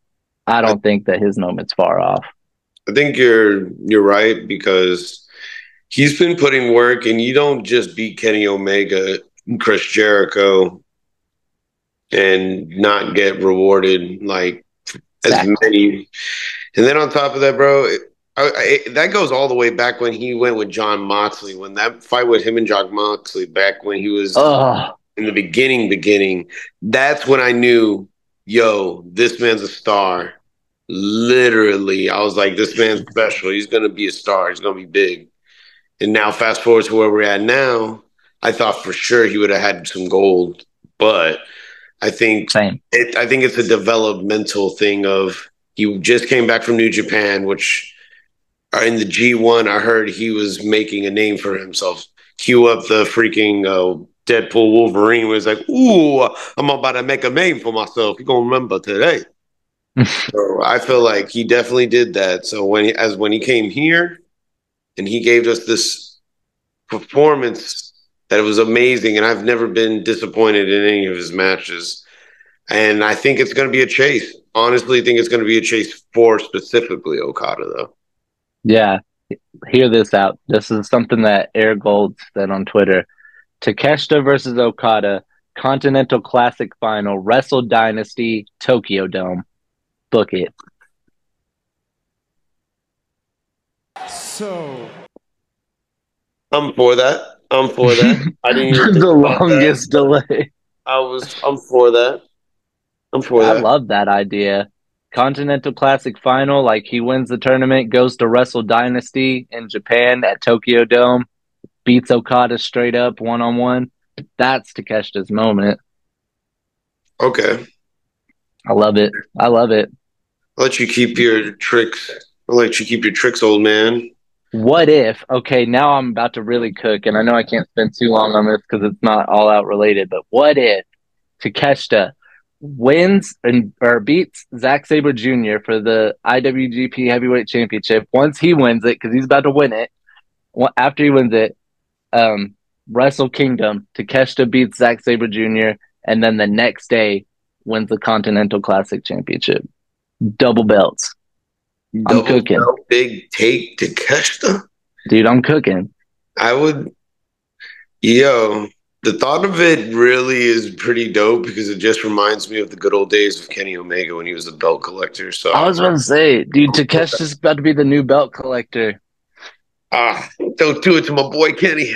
I don't think that his moment's far off. I think you're right, because he's been putting work, and you don't just beat Kenny Omega and Chris Jericho and not get rewarded like as many. And then on top of that, bro, that goes all the way back when he went with John Moxley, when that fight with him and John Moxley, back when he was in the beginning, that's when I knew, yo, this man's a star. Literally, I was like, this man's special. He's going to be a star. He's going to be big. And now fast forward to where we're at now, I thought for sure he would have had some gold, but I think it's a developmental thing of, he just came back from New Japan, which in the G1, I heard he was making a name for himself. Cue up the freaking Deadpool Wolverine, was like, ooh, I'm about to make a name for myself. You're going to remember today. So I feel like he definitely did that. So when he came here and he gave us this performance, that it was amazing, and I've never been disappointed in any of his matches. And I think it's going to be a chase. Honestly, I think it's going to be a chase for specifically Okada, though. Yeah, hear this out. This is something that Air Gold said on Twitter. Takeshita versus Okada, Continental Classic Final, Wrestle Dynasty, Tokyo Dome. Book it. So I'm for that. I didn't even think the longest delay. I'm for that. I love that idea. Continental Classic Final, like he wins the tournament, goes to Wrestle Dynasty in Japan at Tokyo Dome, beats Okada straight up one-on-one. That's Takeshita's moment. Okay. I love it. I'll let you keep your tricks. Old man. What if, okay, now I'm about to really cook, and I know I can't spend too long on this because it's not all out related, but what if Takeshita wins or beats Zack Sabre Jr. for the IWGP Heavyweight Championship? Once he wins it, because he's about to win it, after he wins it, Wrestle Kingdom, Takeshita beats Zack Sabre Jr., and then the next day wins the Continental Classic Championship. Double belts. I'm cooking. Big take to Takeshita. Dude, I'm cooking. The thought of it really is pretty dope, because it just reminds me of the good old days of Kenny Omega when he was the belt collector. So I was about to say, dude, Takeshita's about to be the new belt collector. Don't do it to my boy Kenny.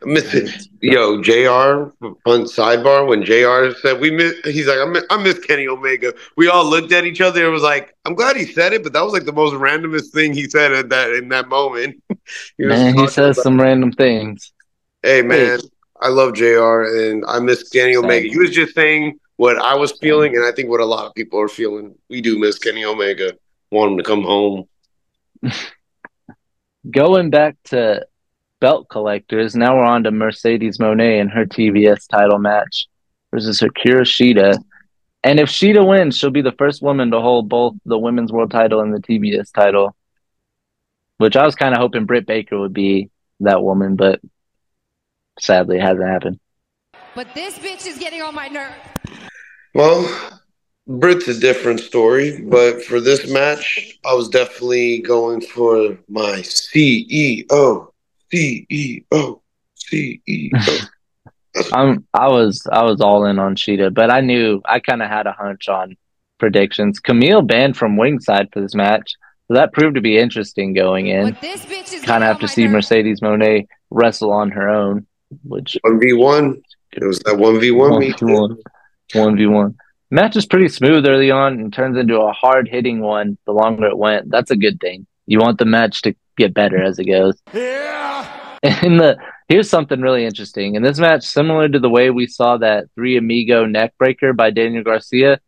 I miss it. Yo, JR, fun sidebar, when JR said he's like, I miss Kenny Omega. We all looked at each other and was like, I'm glad he said it, but that was like the most randomest thing he said in that moment. He says some random things. Hey, man, I love JR, and I miss Kenny Omega. He was just saying what I was feeling, and I think what a lot of people are feeling. We do miss Kenny Omega. Want him to come home. Going back to belt collectors, now we're on to Mercedes Moné and her TBS title match versus Hikaru Shida. And if Shida wins, she'll be the first woman to hold both the women's world title and the TBS title, which I was kind of hoping Britt Baker would be that woman, but sadly it hasn't happened. But this bitch is getting on my nerve. Well, Britt's a different story, but for this match, I was definitely going for my CEO. I was all in on Sheeta, but I kind of had a hunch on predictions. Camille banned from Wingside for this match, so that proved to be interesting going in. But this bitch is Kind getting of have on to my see nerves. Mercedes Moné wrestle on her own, which 1v1. It was that 1v1 meet. 1v1. Match is pretty smooth early on and turns into a hard hitting one the longer it went. That's a good thing. You want the match to get better as it goes. Yeah. And here's something really interesting. In this match, similar to the way we saw that 3 Amigo neckbreaker by Daniel Garcia,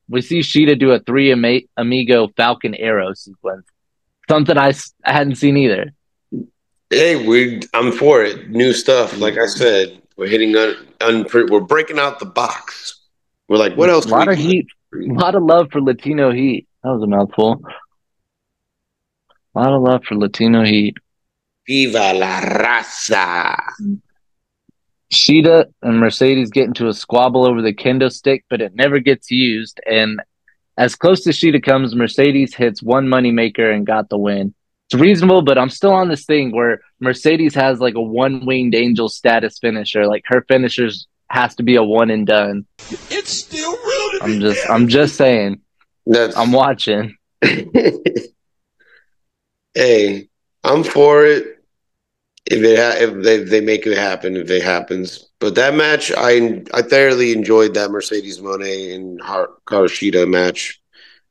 we see Sheeta do a 3 Amigo Falcon Arrow sequence. Something I hadn't seen either. Hey, I'm for it. New stuff. Like I said, we're hitting we're breaking out the box. We're like, what else? A lot of heat. A lot of love for Latino heat. That was a mouthful. A lot of love for Latino heat. Viva la raza. Sheeta and Mercedes get into a squabble over the kendo stick, but it never gets used. And as close as Sheeta comes, Mercedes hits one moneymaker and got the win. It's reasonable, but I'm still on this thing where Mercedes has like a one-winged angel status finisher. Like her finishers has to be a one and done. It's still real to I'm just saying. That's I'm watching. Hey, I'm for it. If they make it happen, if it happens. But that match, I thoroughly enjoyed that Mercedes Moné and Karushita match.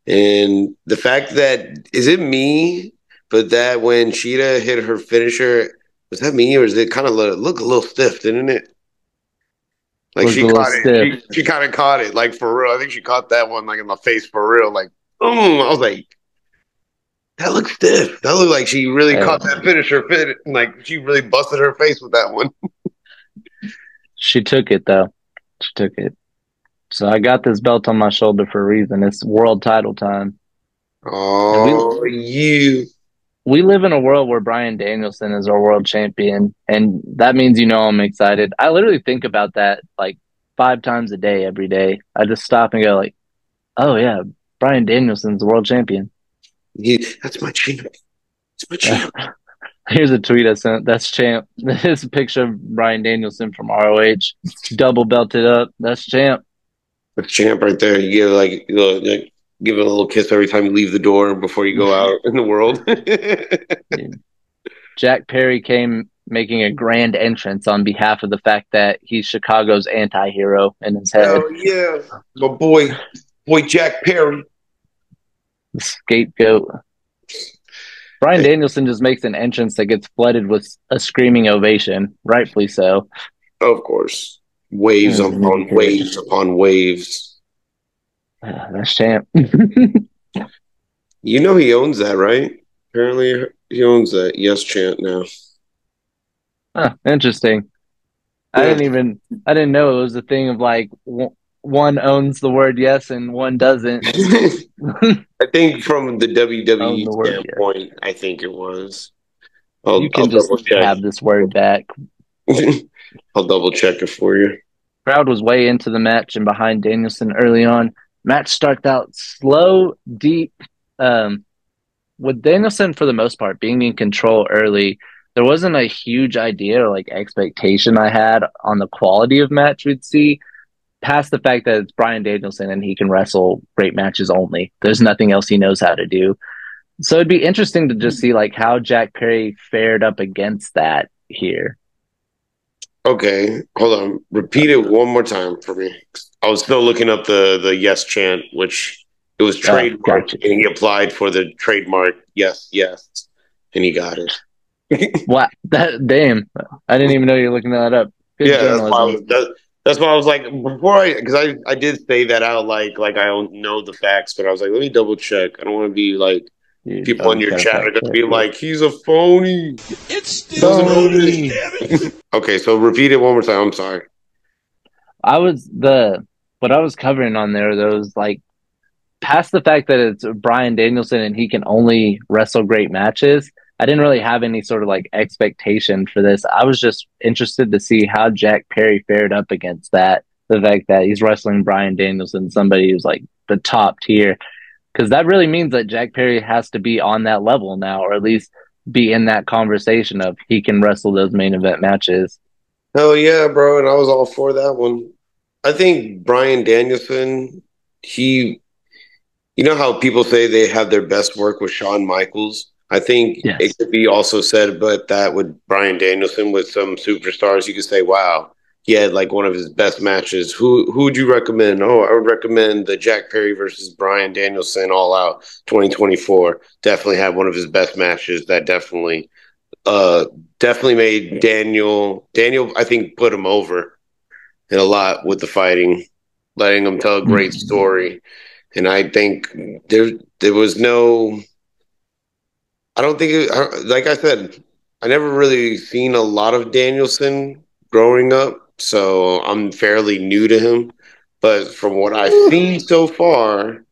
And the fact that, is it me? But that when Sheeta hit her finisher, was that me or is it kind of look a little stiff, didn't it? Like she caught it. She kind of caught it, like for real. I think she caught that one like in the face for real. Like, boom. I was like, that looks stiff. That looked like she really caught that finisher fit. Like she really busted her face with that one. She took it though. She took it. So I got this belt on my shoulder for a reason. It's world title time. Oh, we live in a world where Bryan Danielson is our world champion, and that means I'm excited. I literally think about that like 5 times a day, every day. I just stop and go like, oh yeah, Bryan Danielson's the world champion. Yeah, that's my champ. It's my champ. Here's a tweet I sent. That's champ. This is a picture of Bryan Danielson from ROH. Double belted up. That's champ. That's champ right there. You give it a little kiss every time you leave the door before you go out in the world. Jack Perry came making a grand entrance on behalf of the fact that he's Chicago's anti-hero in his head. Oh yeah, my boy Jack Perry. The scapegoat. Bryan Danielson just makes an entrance that gets flooded with a screaming ovation, rightfully so. Of course. Waves upon waves upon waves. That's champ. You know he owns that, right? Apparently he owns that Yes chant now. Interesting. Yeah. I didn't know it was a thing of like one owns the word yes and one doesn't. I think from the WWE standpoint, yes. I think it was. You can just have this word back. I'll double check it for you. Crowd was way into the match and behind Danielson early on. Match starts out slow, deep. With Danielson, for the most part, being in control early, there wasn't a huge idea or like expectation I had on the quality of match we'd see, past the fact that it's Bryan Danielson and he can wrestle great matches only. There's nothing else he knows how to do. So it'd be interesting to just see like how Jack Perry fared up against that here. Okay, hold on. Repeat it one more time for me. I was still looking up the yes chant, which it was trademarked, gotcha. And he applied for the trademark yes, and he got it. Wow, damn! I didn't even know you were looking that up. Good journalism. That's why I was like, because I did say that out like I don't know the facts, but I was like, let me double check. I don't want to be like people on your chat are going to be like, he's a phony. It's still phony. Okay, so repeat it one more time. I'm sorry. What I was covering on there, those like past the fact that it's Bryan Danielson and he can only wrestle great matches. I didn't really have any sort of like expectation for this. I was just interested to see how Jack Perry fared up against that. The fact that he's wrestling Bryan Danielson, somebody who's like the top tier. Because that really means that Jack Perry has to be on that level now, or at least be in that conversation of he can wrestle those main event matches. Hell yeah, bro. And I was all for that one. I think Brian Danielson, he, you know how people say they have their best work with Shawn Michaels? I think Yes. it could be also said, but that with Brian Danielson, with some superstars, you could say, wow, he had like one of his best matches. Who would you recommend? Oh, I would recommend the Jack Perry versus Brian Danielson All Out 2024. Definitely had one of his best matches. That definitely made Daniel, I think, put him over in a lot with the fighting, letting him tell a great story. And I think there was no, I don't think it, like I said, I never really seen a lot of Danielson growing up, so I'm fairly new to him. But from what I've seen so far,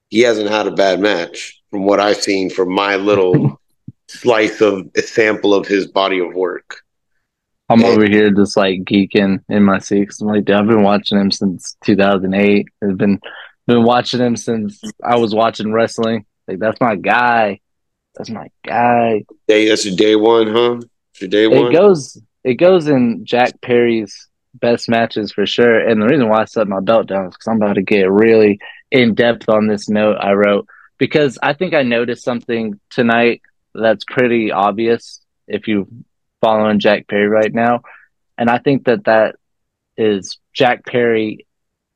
he hasn't had a bad match. From what I've seen, from my little slice of a sample of his body of work. I'm over here just like geeking in my seat 'cause I'm like, dude, I've been watching him since 2008. I've been watching him since I was watching wrestling. Like, that's my guy. That's my guy. That's your day one, huh? It's your day one. It goes in Jack Perry's best matches for sure. And the reason why I set my belt down is because I'm about to get really in depth on this note I wrote, because I think I noticed something tonight that's pretty obvious if you following Jack Perry right now. And I think that is Jack Perry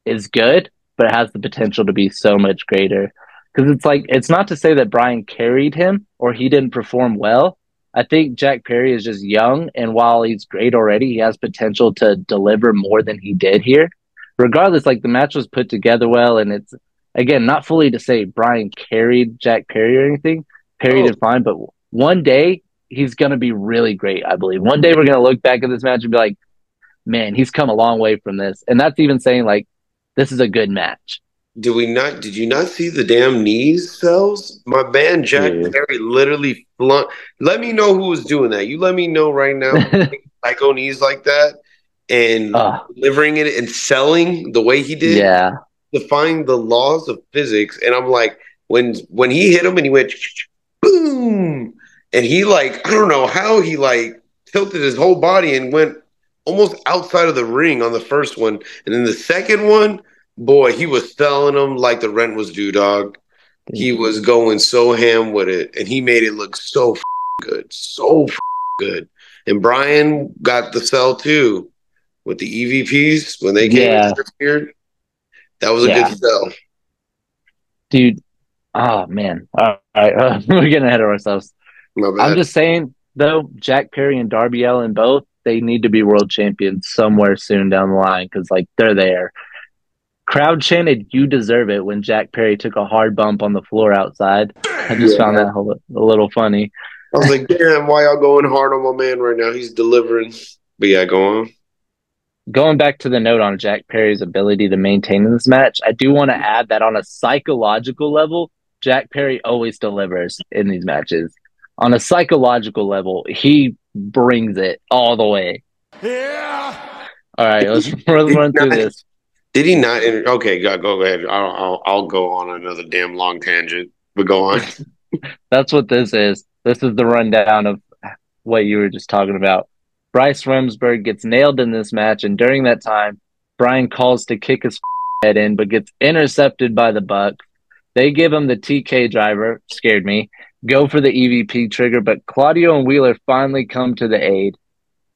is good, but it has the potential to be so much greater. Because it's like, it's not to say that Brian carried him or he didn't perform well. I think Jack Perry is just young, and while he's great already, he has potential to deliver more than he did here. Regardless, like, the match was put together well, and it's, again, not fully to say Brian carried Jack Perry or anything. Perry did fine, but one day he's going to be really great, I believe. One day we're going to look back at this match and be like, man, he's come a long way from this. And that's even saying, like, this is a good match. Did you not see the damn knees cells? My man Jack Perry literally flung. Let me know who was doing that. You let me know right now. Psycho knees like that and delivering it and selling the way he did. Yeah. Defying the laws of physics. And I'm like, when he hit him and he went boom, and he, like, I don't know how he, like, tilted his whole body and went almost outside of the ring on the first one. And then the second one, boy, he was selling them like the rent was due, dog. He was going so ham with it, and he made it look so good, so good. And Brian got the sell too with the EVPs when they came here. That was a good sell, dude. Oh man, all right, we're getting ahead of ourselves. I'm just saying though, Jack Perry and Darby Allin both, they need to be world champions somewhere soon down the line, because, like, they're there. Crowd chanted, "You deserve it," when Jack Perry took a hard bump on the floor outside. I just found that a little funny. I was like, damn, why y'all going hard on my man right now? He's delivering. But yeah, go on. Going back to the note on Jack Perry's ability to maintain in this match, I do want to add that on a psychological level, Jack Perry always delivers in these matches. On a psychological level, he brings it all the way. Yeah. All right, let's run through this. Did he not? Okay, go ahead. I'll go on another damn long tangent, but go on. That's what this is. This is the rundown of what you were just talking about. Bryce Remsburg gets nailed in this match, and during that time, Brian calls to kick his head in, but gets intercepted by the Bucks. They give him the TK driver, scared me, go for the EVP trigger, but Claudio and Wheeler finally come to the aid.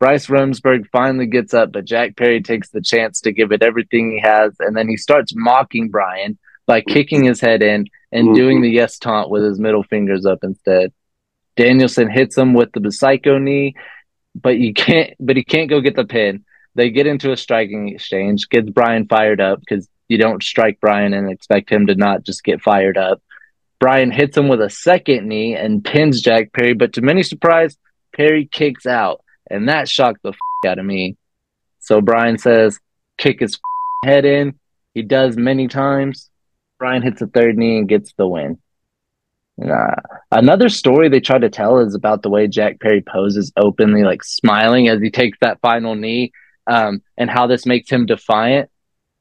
Bryce Remsburg finally gets up, but Jack Perry takes the chance to give it everything he has, and then he starts mocking Brian by kicking his head in and doing the yes taunt with his middle fingers up instead. Danielson hits him with the psycho knee, but he can't go get the pin. They get into a striking exchange, gets Brian fired up, because you don't strike Brian and expect him to not just get fired up. Brian hits him with a second knee and pins Jack Perry, but to many surprise, Perry kicks out. And that shocked the out of me. So Brian says, kick his head in. He does many times. Brian hits a third knee and gets the win. Another story they try to tell is about the way Jack Perry poses openly, like smiling as he takes that final knee, and how this makes him defiant.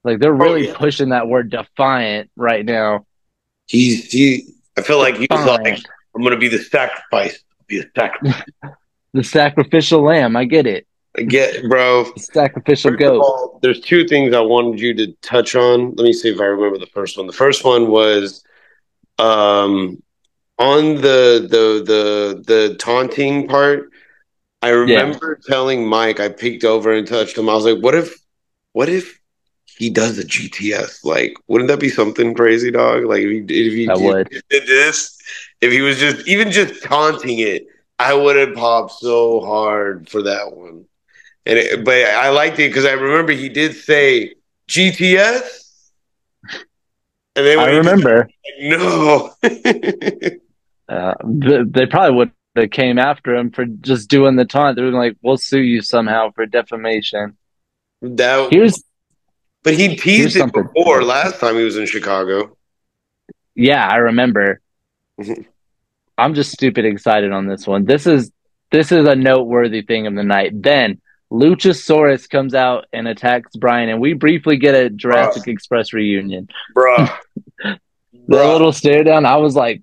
Like, they're really pushing that word defiant right now. I feel like he's like, I'm going to be the sacrifice. Be the sacrifice. The sacrificial lamb. I get it. Get, bro. Sacrificial First of goat. all, there's two things I wanted you to touch on. Let me see if I remember the first one. The first one was on the taunting part. I remember telling Mike, I peeked over and touched him. I was like, what if he does a GTS? Like, wouldn't that be something crazy, dog? Like if he did this, if he was just even just taunting it, I would have popped so hard for that one. But I liked it because I remember he did say GTS, and then I remember. No. They probably would have came after him for just doing the taunt. They were like, "We'll sue you somehow for defamation." But he teased it before last time he was in Chicago. Yeah, I remember. I'm just stupid excited on this one. This is a noteworthy thing of the night. Then Luchasaurus comes out and attacks Brian, and we briefly get a Jurassic Express reunion. Bruh. The little stare down, I was like,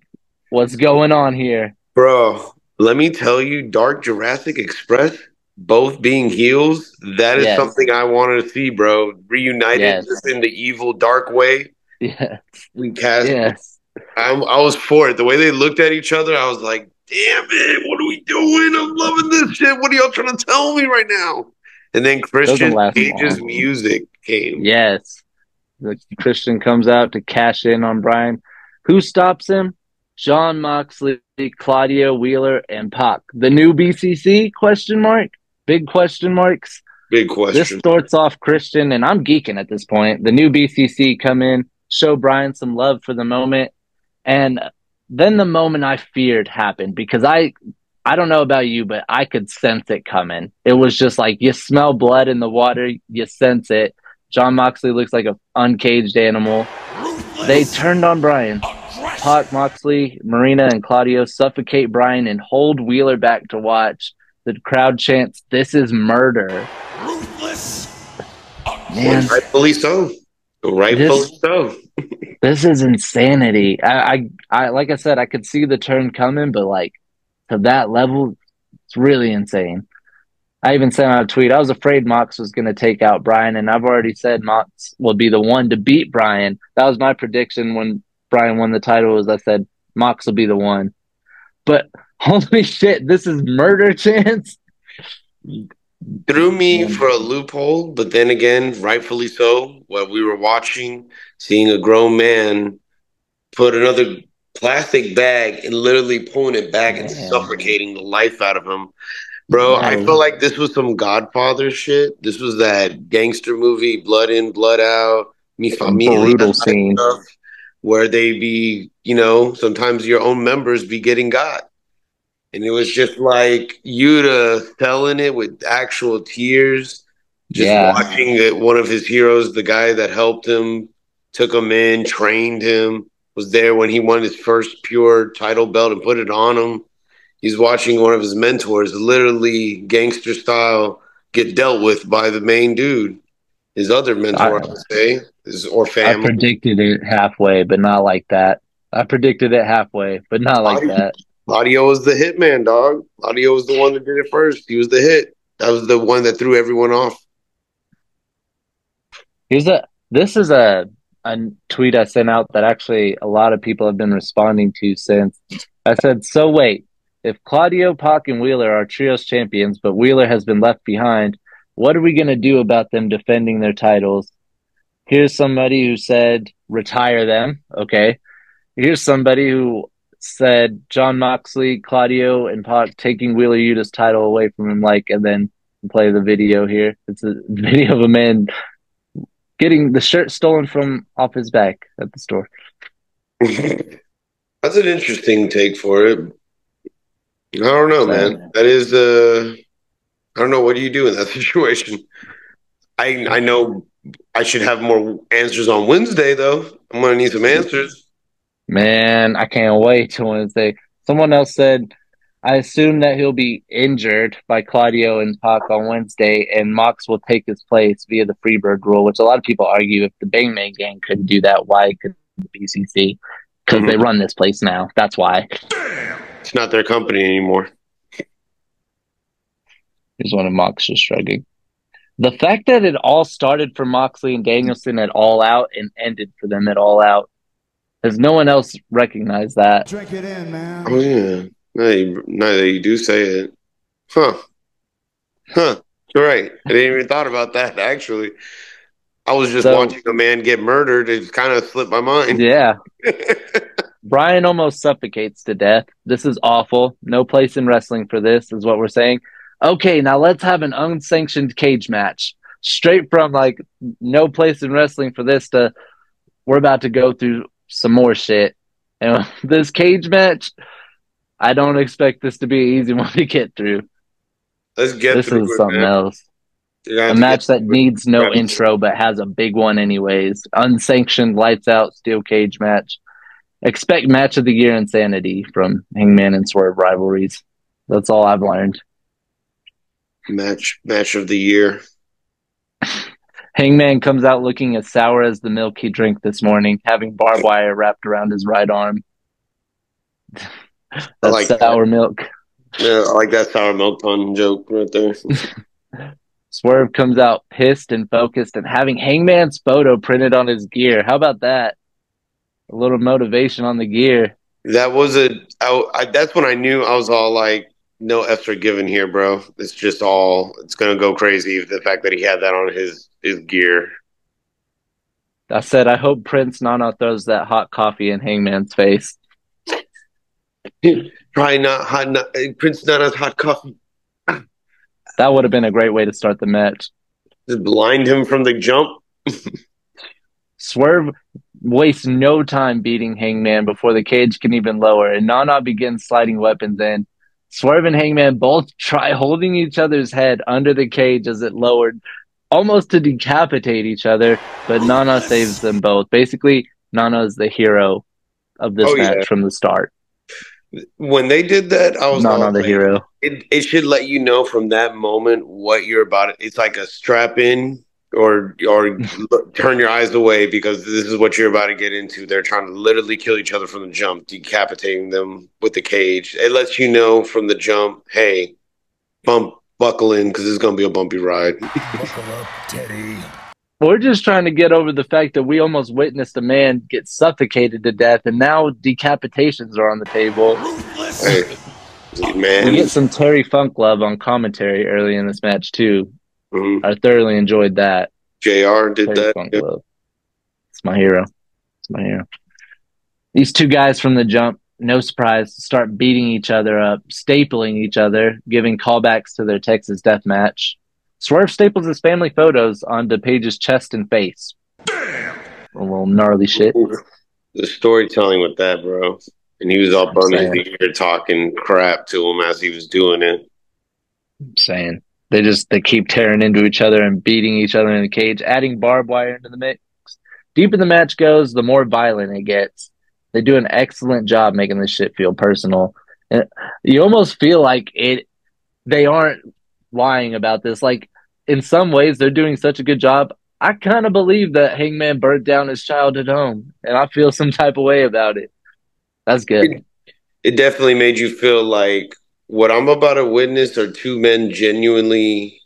what's going on here? Bro, let me tell you, Dark Jurassic Express, both being heels, that is something I want to see, bro. Reunited just in the evil, dark way. Yes. We cast I was for it. The way they looked at each other, I was like, damn it, what are we doing? I'm loving this shit. What are y'all trying to tell me right now? And then Christian Cage's music came. Yes. Christian comes out to cash in on Brian. Who stops him? Jon Moxley, Claudio, Wheeler, and Pac. The new BCC? Question mark? Big question marks? Big question. This starts off Christian, and I'm geeking at this point. The new BCC come in, show Brian some love for the moment, and then the moment I feared happened because I don't know about you, but I could sense it coming. It was just like you smell blood in the water, you sense it. Jon Moxley looks like an uncaged animal. They turned on Brian. Pac, Moxley, Marina, and Claudio suffocate Brian and hold Wheeler back to watch. The crowd chants, "This is murder." Ruthless. Man, rightfully so. Rightfully so. This is insanity. I like I said, I could see the turn coming, but like to that level, it's really insane. I even sent out a tweet. I was afraid Mox was going to take out Brian, and I've already said Mox will be the one to beat Brian. That was my prediction when Brian won the title. Was I said Mox will be the one. But holy shit, this is murder chance. Threw me for a loophole, but then again, rightfully so. While we were watching, seeing a grown man put another plastic bag and literally pulling it back and suffocating the life out of him. Bro, I feel like this was some Godfather shit. This was that gangster movie, Blood In, Blood Out, Mi Familia, brutal scene stuff, where they be, sometimes your own members be getting got. And it was just like Yuta telling it with actual tears, just watching it. One of his heroes, the guy that helped him, took him in, trained him, was there when he won his first pure title belt and put it on him. He's watching one of his mentors, literally gangster style, get dealt with by the main dude. His other mentor, I would say, or family. I predicted it halfway, but not like that. I predicted it halfway, but not like that. Claudio was the hitman, dog. Claudio was the one that did it first. He was the hit. That was the one that threw everyone off. This is a tweet I sent out that actually a lot of people have been responding to since. I said, so wait. If Claudio, Pac, and Wheeler are trios champions, but Wheeler has been left behind, what are we going to do about them defending their titles? Here's somebody who said, retire them. Okay. Here's somebody who said, Jon Moxley, Claudio, and Pac taking Wheeler Yuta's title away from him, and then play the video here. It's a video of a man getting the shirt stolen from off his back at the store. That's an interesting take for it. I don't know, man. That is, I don't know. What do you do in that situation? I know I should have more answers on Wednesday, though. I'm going to need some answers. Man, I can't wait till Wednesday. Someone else said, I assume that he'll be injured by Claudio and Pac on Wednesday, and Mox will take his place via the Freebird rule, which a lot of people argue if the Bangman gang couldn't do that, why could the BCC? Because they run this place now. That's why. It's not their company anymore. Here's one of Mox just shrugging. The fact that it all started for Moxley and Danielson at All Out and ended for them at All Out, has no one else recognized that? Drink it in, man. Oh yeah. Now that you do say it, huh? You're right. I didn't even thought about that. Actually, I was just watching a man get murdered. It kind of slipped my mind. Yeah. Brian almost suffocates to death. This is awful. No place in wrestling for this, is what we're saying. Okay, now let's have an unsanctioned cage match. Straight from like no place in wrestling for this to we're about to go through some more shit. And this cage match, I don't expect this to be an easy one to get through. Let's get this through is it, something man. else. A match that needs no intro but has a big one anyways. Unsanctioned, lights out, steel cage match. Expect match of the year insanity from Hangman and Swerve rivalries. That's all I've learned. Match of the year. Hangman comes out looking as sour as the milk he drank this morning, having barbed wire wrapped around his right arm. That's sour milk. Yeah, I like that sour milk pun joke right there. Swerve comes out pissed and focused and having Hangman's photo printed on his gear. How about that? A little motivation on the gear. That was that's when I knew. I was all like, no F's are given here, bro. It's just it's going to go crazy. The fact that he had that on his gear. I said, I hope Prince Nana throws that hot coffee in Hangman's face. Probably not hot. Prince Nana's hot coffee. That would have been a great way to start the match. Just blind him from the jump. Swerve wastes no time beating Hangman before the cage can even lower, and Nana begins sliding weapons in. Swerve and Hangman both try holding each other's head under the cage as it lowered, almost to decapitate each other, but Nana saves them both. Basically, Nana is the hero of this match from the start. When they did that, I was Nana the hero. It should let you know from that moment what you're about. It's like a strap in or turn your eyes away because this is what you're about to get into. They're trying to literally kill each other from the jump, decapitating them with the cage. It lets you know from the jump, hey, buckle in because it's going to be a bumpy ride. Buckle up, Teddy. We're just trying to get over the fact that we almost witnessed a man get suffocated to death, and now decapitations are on the table. Hey, man. We get some Terry Funk love on commentary early in this match, too. Mm-hmm. I thoroughly enjoyed that. JR did Terry that. Funk love. It's my hero. It's my hero. These two guys from the jump, no surprise, start beating each other up, stapling each other, giving callbacks to their Texas death match. Swerve staples his family photos onto Paige's chest and face. Damn! A little gnarly shit. The storytelling with that, bro. And he was up on his ear talking crap to him as he was doing it. I'm saying. They keep tearing into each other and beating each other in the cage, adding barbed wire into the mix. Deeper the match goes, the more violent it gets. They do an excellent job making this shit feel personal. And you almost feel like they aren't lying about this. Like, in some ways, they're doing such a good job. I kind of believe that Hangman burnt down his childhood home, and I feel some type of way about it. That's good. It definitely made you feel like what I'm about to witness are two men genuinely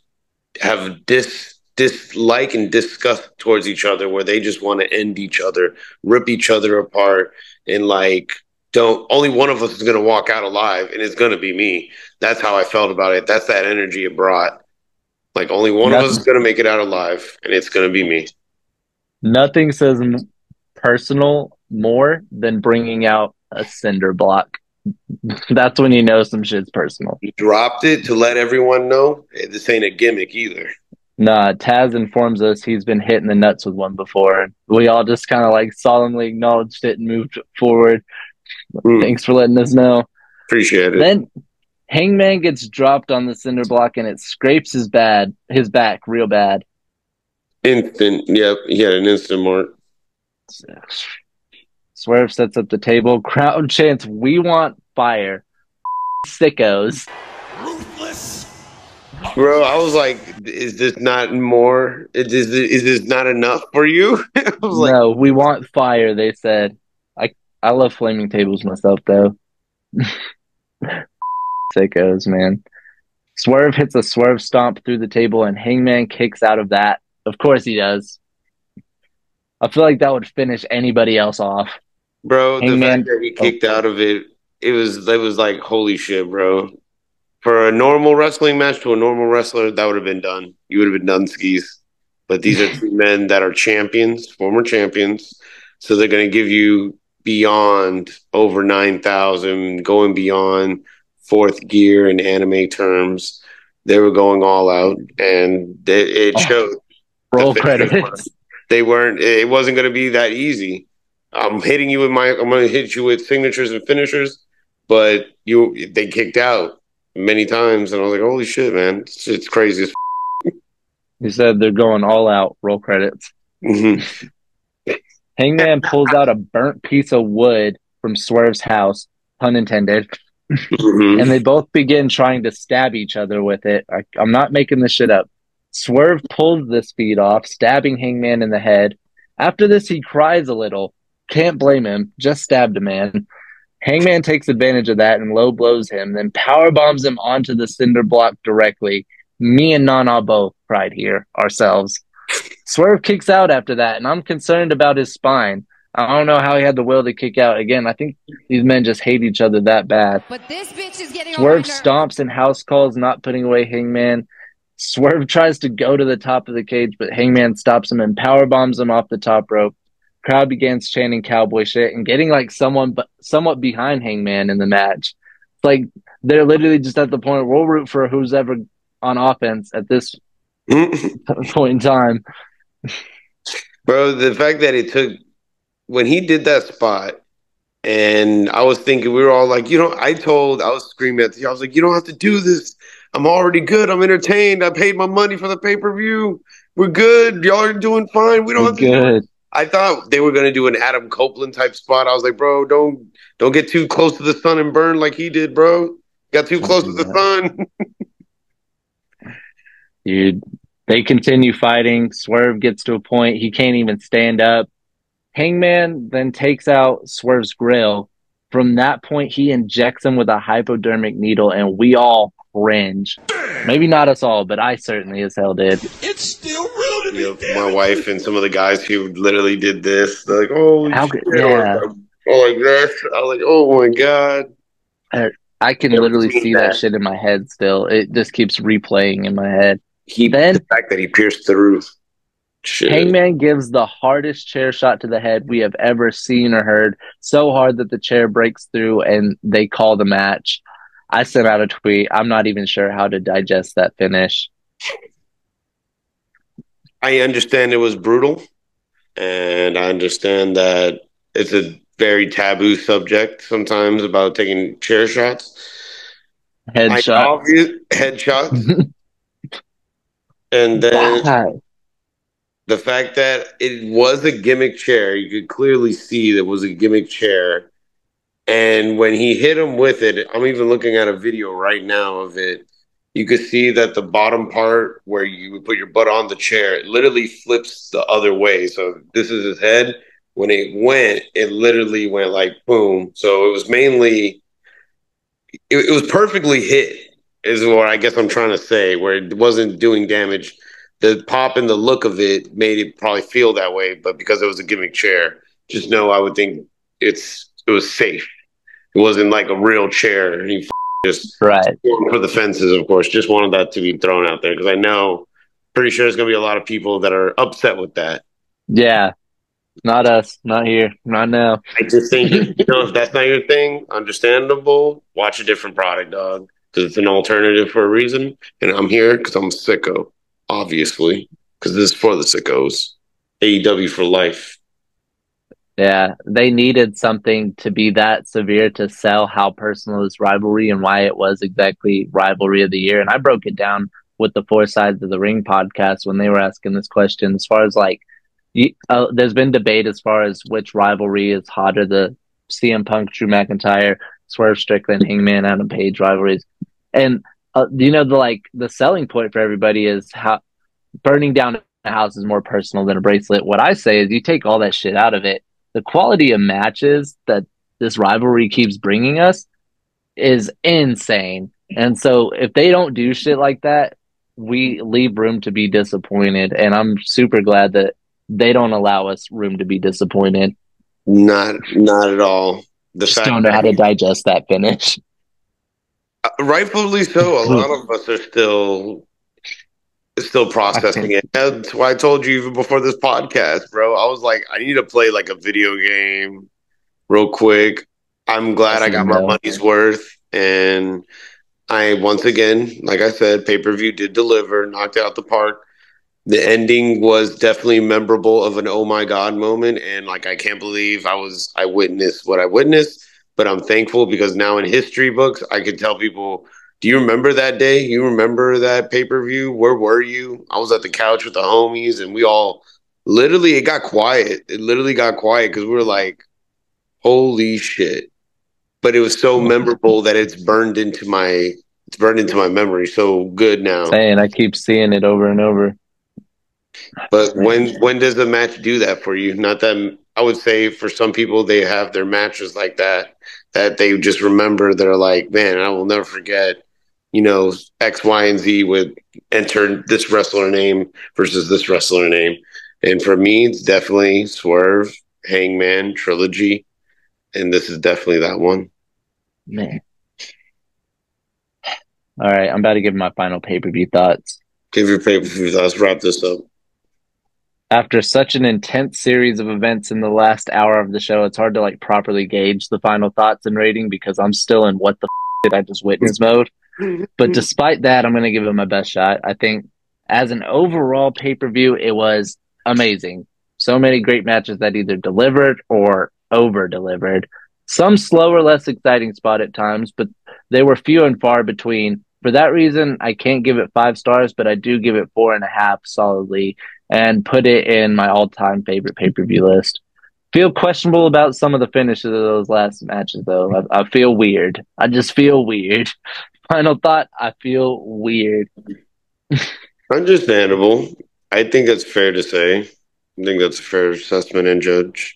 have dislike and disgust towards each other, where they just want to end each other, rip each other apart, and like only one of us is going to walk out alive, and it's going to be me. That's how I felt about it. That's that energy it brought. Like, only one of us is going to make it out alive, and it's going to be me. Nothing says personal more than bringing out a cinder block. That's when you know some shit's personal. He dropped it to let everyone know this ain't a gimmick either. Nah, Taz informs us he's been hit in the nuts with one before. We all just kind of like solemnly acknowledged it and moved forward. Thanks for letting us know. Appreciate it. Then Hangman gets dropped on the cinder block and it scrapes his back real bad. Instant. Yep. He had an instant mark. Swerve sets up the table. Crowd chants, "We want fire." Sickos. Ruthless. Bro, I was like, is this not more? Is this not enough for you? I was like, no, we want fire, they said. I love flaming tables myself, though. Sickos, man. Swerve hits a swerve stomp through the table, and Hangman kicks out of that. Of course he does. I feel like that would finish anybody else off. Bro, the Hangman, fact that he kicked out of it, it was like, holy shit, bro. For a normal wrestling match to a normal wrestler, that would have been done. You would have been done skis. But these are two men that are champions, former champions. So they're going to give you beyond over 9,000, going beyond fourth gear in anime terms. They were going all out, and it showed. Roll credits. They weren't. It wasn't going to be that easy. I'm going to hit you with signatures and finishers, but they kicked out many times, and I was like, holy shit, man, it's crazy as He said they're going all out. Roll credits. Hangman pulls out a burnt piece of wood from Swerve's house, pun intended, and they both begin trying to stab each other with it. I'm not making this shit up. Swerve pulls this feed off, stabbing Hangman in the head. After this, he cries a little. Can't blame him. Just stabbed a man. Hangman takes advantage of that and low blows him, then power bombs him onto the cinder block directly. Me and Nana both cried here ourselves. Swerve kicks out after that, and I'm concerned about his spine. I don't know how he had the will to kick out. Again, I think these men just hate each other that bad. But this bitch is getting Swerve stomps and house calls, not putting away Hangman. Swerve tries to go to the top of the cage, but Hangman stops him and power bombs him off the top rope. Crowd begins chanting cowboy shit and getting like somewhat behind Hangman in the match. Like they're literally just at the point where we'll root for who's ever on offense at this point in time. Bro, the fact that it took when he did that spot, and I was thinking, we were all like, I was screaming at I was like, you don't have to do this. I'm already good. I'm entertained. I paid my money for the pay-per-view. We're good. Y'all are doing fine. We don't have to do it. I thought they were going to do an Adam Copeland type spot. I was like, bro, don't get too close to the sun and burn like he did, bro. Got too close to the sun. Dude, they continue fighting. Swerve gets to a point he can't even stand up. Hangman then takes out Swerve's grill. From that point, he injects him with a hypodermic needle, and we all cringe. Maybe not us all, but I certainly as hell did. It's still real to me. My wife and some of the guys who literally did this, they're like, oh, yeah. Like this. I was like, oh my god. I can literally see that shit in my head still. It just keeps replaying in my head. The fact that he pierced through. Shit. Hangman gives the hardest chair shot to the head we have ever seen or heard. So hard that the chair breaks through and they call the match. I sent out a tweet. I'm not even sure how to digest that finish. I understand it was brutal, and I understand that it's a very taboo subject sometimes about taking chair shots. Headshots. And then the fact that it was a gimmick chair, you could clearly see that it was a gimmick chair. And when he hit him with it, I'm even looking at a video right now of it. You could see that the bottom part where you would put your butt on the chair, it literally flips the other way. So this is his head. When it literally went like boom. So it was mainly, it was perfectly hit, is what I guess I'm trying to say, where it wasn't doing damage. The pop and the look of it made it probably feel that way, but because it was a gimmick chair, just know I would think it was safe. It wasn't like a real chair. He just for the fences, of course. Just wanted that to be thrown out there because I know, pretty sure there's going to be a lot of people that are upset with that. Yeah. Not us. Not here. Not now. I just think, if that's not your thing, understandable. Watch a different product, dog. Because it's an alternative for a reason. And I'm here because I'm a sicko, obviously. Because this is for the sickos. AEW for life. Yeah, they needed something to be that severe to sell how personal this rivalry and why it was exactly rivalry of the year. And I broke it down with the Four Sides of the Ring podcast when they were asking this question. As far as like, there's been debate as far as which rivalry is hotter, the CM Punk, Drew McIntyre, Swerve Strickland, Hangman, Adam Page rivalries. And, the selling point for everybody is how burning down a house is more personal than a bracelet. What I say is you take all that shit out of it. The quality of matches that this rivalry keeps bringing us is insane. And so if they don't do shit like that, we leave room to be disappointed. And I'm super glad that they don't allow us room to be disappointed. Not at all. The Just fact don't know how to digest that finish. rightfully so. A lot of us are still processing it. That's why I told you even before this podcast, bro. I was like, I need to play like a video game real quick. I'm glad I got my money's worth. And I, once again, like I said, pay-per-view did deliver, knocked it out the park. The ending was definitely memorable of an oh my God moment. And like, I can't believe I witnessed what I witnessed, but I'm thankful because now in history books, I can tell people, do you remember that day? You remember that pay-per-view? Where were you? I was at the couch with the homies and we all literally, it got quiet. It literally got quiet because we were like, holy shit. But it was so memorable that it's burned into my memory. So good now. And I keep seeing it over and over. But when does the match do that for you? Not that I would say for some people they have their matches like that they just remember. They're like, man, I will never forget, X, Y, and Z would enter this wrestler name versus this wrestler name. And for me, it's definitely Swerve, Hangman, Trilogy. And this is definitely that one. Man. All right, I'm about to give my final pay-per-view thoughts. Give your pay-per-view thoughts. Wrap this up. After such an intense series of events in the last hour of the show, it's hard to properly gauge the final thoughts and rating because I'm still in what the did I just witness mode. But despite that, I'm going to give it my best shot. I think as an overall pay-per-view, it was amazing. So many great matches that either delivered or over-delivered. Some slower, less exciting spot at times, but they were few and far between. For that reason, I can't give it 5 stars, but I do give it 4.5 solidly and put it in my all-time favorite pay-per-view list. Feel questionable about some of the finishes of those last matches, though. I feel weird. I just feel weird. Final thought, I feel weird. Understandable. I think that's fair to say. I think that's a fair assessment and judge.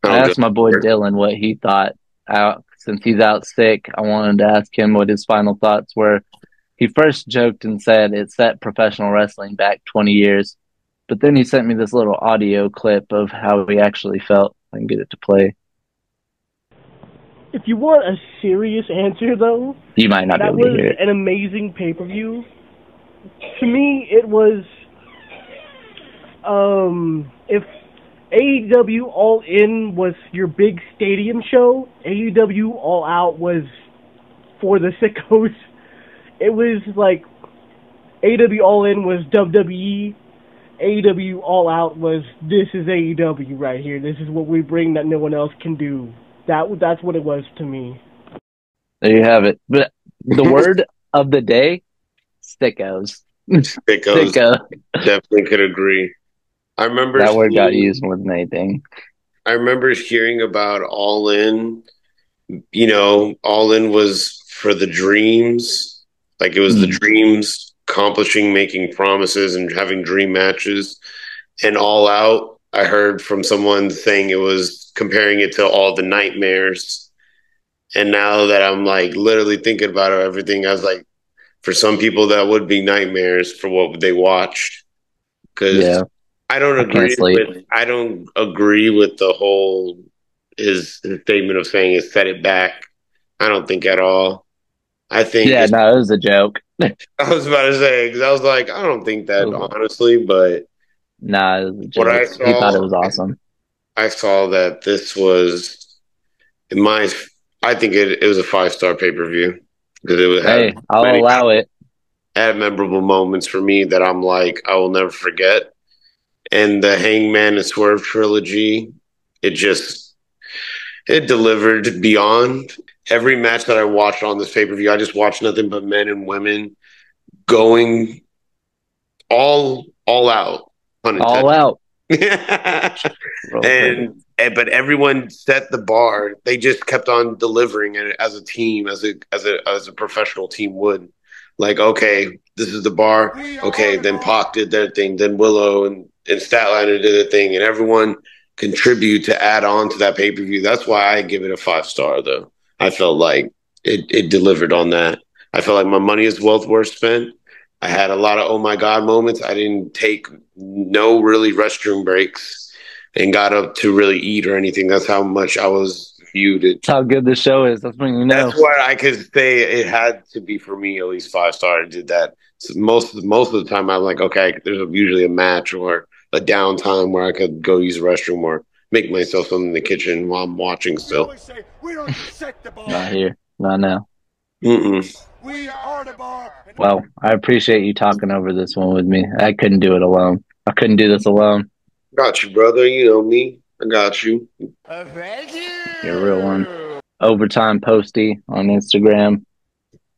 I asked my boy Dylan what he thought. Since he's out sick, I wanted to ask him what his final thoughts were. He first joked and said it set professional wrestling back 20 years. But then he sent me this little audio clip of how he actually felt. I can get it to play. If you want a serious answer, though, you might not be able to hear it. That was an amazing pay-per-view. To me, it was, if AEW All In was your big stadium show, AEW All Out was for the sickos. It was like AEW All In was WWE. AEW All Out was, this is AEW right here. This is what we bring that no one else can do. That's what it was to me. There you have it. But the word of the day, sickos. Sicko. Definitely could agree. I remember that word got used more than anything. I remember hearing about All In. All In was for the dreams. Like it was the dreams, accomplishing, making promises, and having dream matches. And All Out, I heard from someone saying it was comparing it to all the nightmares. And now that I'm literally thinking about everything, I was like, for some people that would be nightmares for what they watched. Because I don't agree with the whole his statement of saying it set it back. I don't think at all. I think it was a joke. I was about to say, because I was like, I don't think that honestly, but it was a joke. What I saw, he thought it was awesome. I saw that this was I think it was a 5-star pay-per-view because it was. Hey, I'll allow it. Had memorable moments for me that I'm like, I will never forget. And the Hangman and Swerve trilogy, it delivered beyond. Every match that I watched on this pay-per-view, I just watched nothing but men and women going all out. All out. But everyone set the bar. They just kept on delivering it as a team, as a professional team would. Like, okay, this is the bar. Okay, then Pac did their thing. Then Willow and Statlander did their thing. And everyone contribute to add on to that pay-per-view. That's why I give it a 5-star, though. I felt like it delivered on that. I felt like my money is well spent. I had a lot of oh my God moments. I didn't take no really restroom breaks and got up to really eat or anything. That's how much I was viewed. That's how good the show is. That's when you know. That's why I could say it had to be for me at least 5-star. I did that. So most of the time I'm like, okay, there's usually a match or a downtime where I could go use the restroom or make myself something in the kitchen while I'm watching still. Not here. Not now. Mm-mm. Well, I appreciate you talking over this one with me. I couldn't do it alone. I couldn't do this alone. Got you, brother. You know me. I got you. You're a real one. Overtime Posty on Instagram.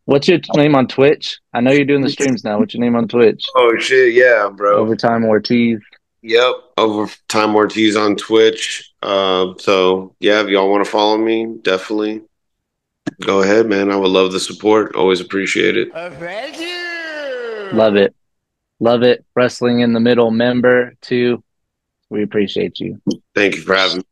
What's your name on Twitch? I know you're doing the streams now. What's your name on Twitch? Oh, shit. Yeah, bro. Overtime Ortiz. Yep. Overtime Ortiz on Twitch. So, yeah, if y'all want to follow me, definitely go ahead, man. I would love the support. Always appreciate it. Love it. Love it. Wrestling in the Middle member, too. We appreciate you. Thank you for having me.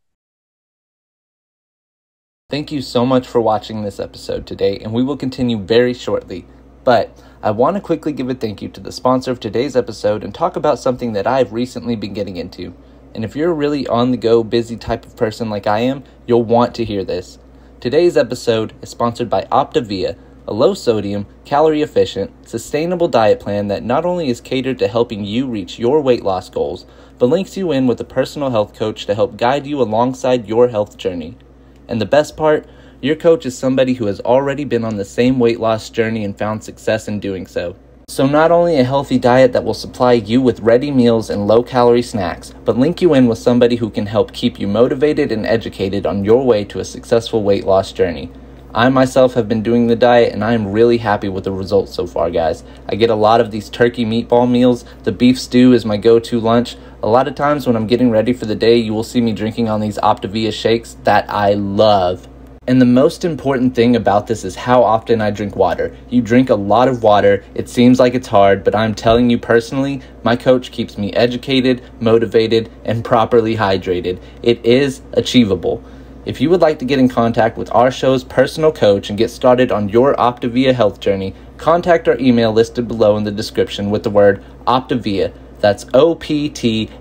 Thank you so much for watching this episode today, and we will continue very shortly. But I want to quickly give a thank you to the sponsor of today's episode and talk about something that I've recently been getting into. And if you're a really on-the-go, busy type of person like I am, you'll want to hear this. Today's episode is sponsored by Optavia, a low-sodium, calorie-efficient, sustainable diet plan that not only is catered to helping you reach your weight loss goals, but links you in with a personal health coach to help guide you alongside your health journey. And the best part, your coach is somebody who has already been on the same weight loss journey and found success in doing so. So not only a healthy diet that will supply you with ready meals and low-calorie snacks, but link you in with somebody who can help keep you motivated and educated on your way to a successful weight loss journey. I myself have been doing the diet, and I am really happy with the results so far, guys. I get a lot of these turkey meatball meals. The beef stew is my go-to lunch. A lot of times when I'm getting ready for the day, you will see me drinking on these Optavia shakes that I love. And the most important thing about this is how often I drink water. You drink a lot of water. It seems like it's hard, but I'm telling you personally, my coach keeps me educated, motivated, and properly hydrated. It is achievable. If you would like to get in contact with our show's personal coach and get started on your Optavia health journey, contact our email listed below in the description with the word Optavia. That's OPTAVIA.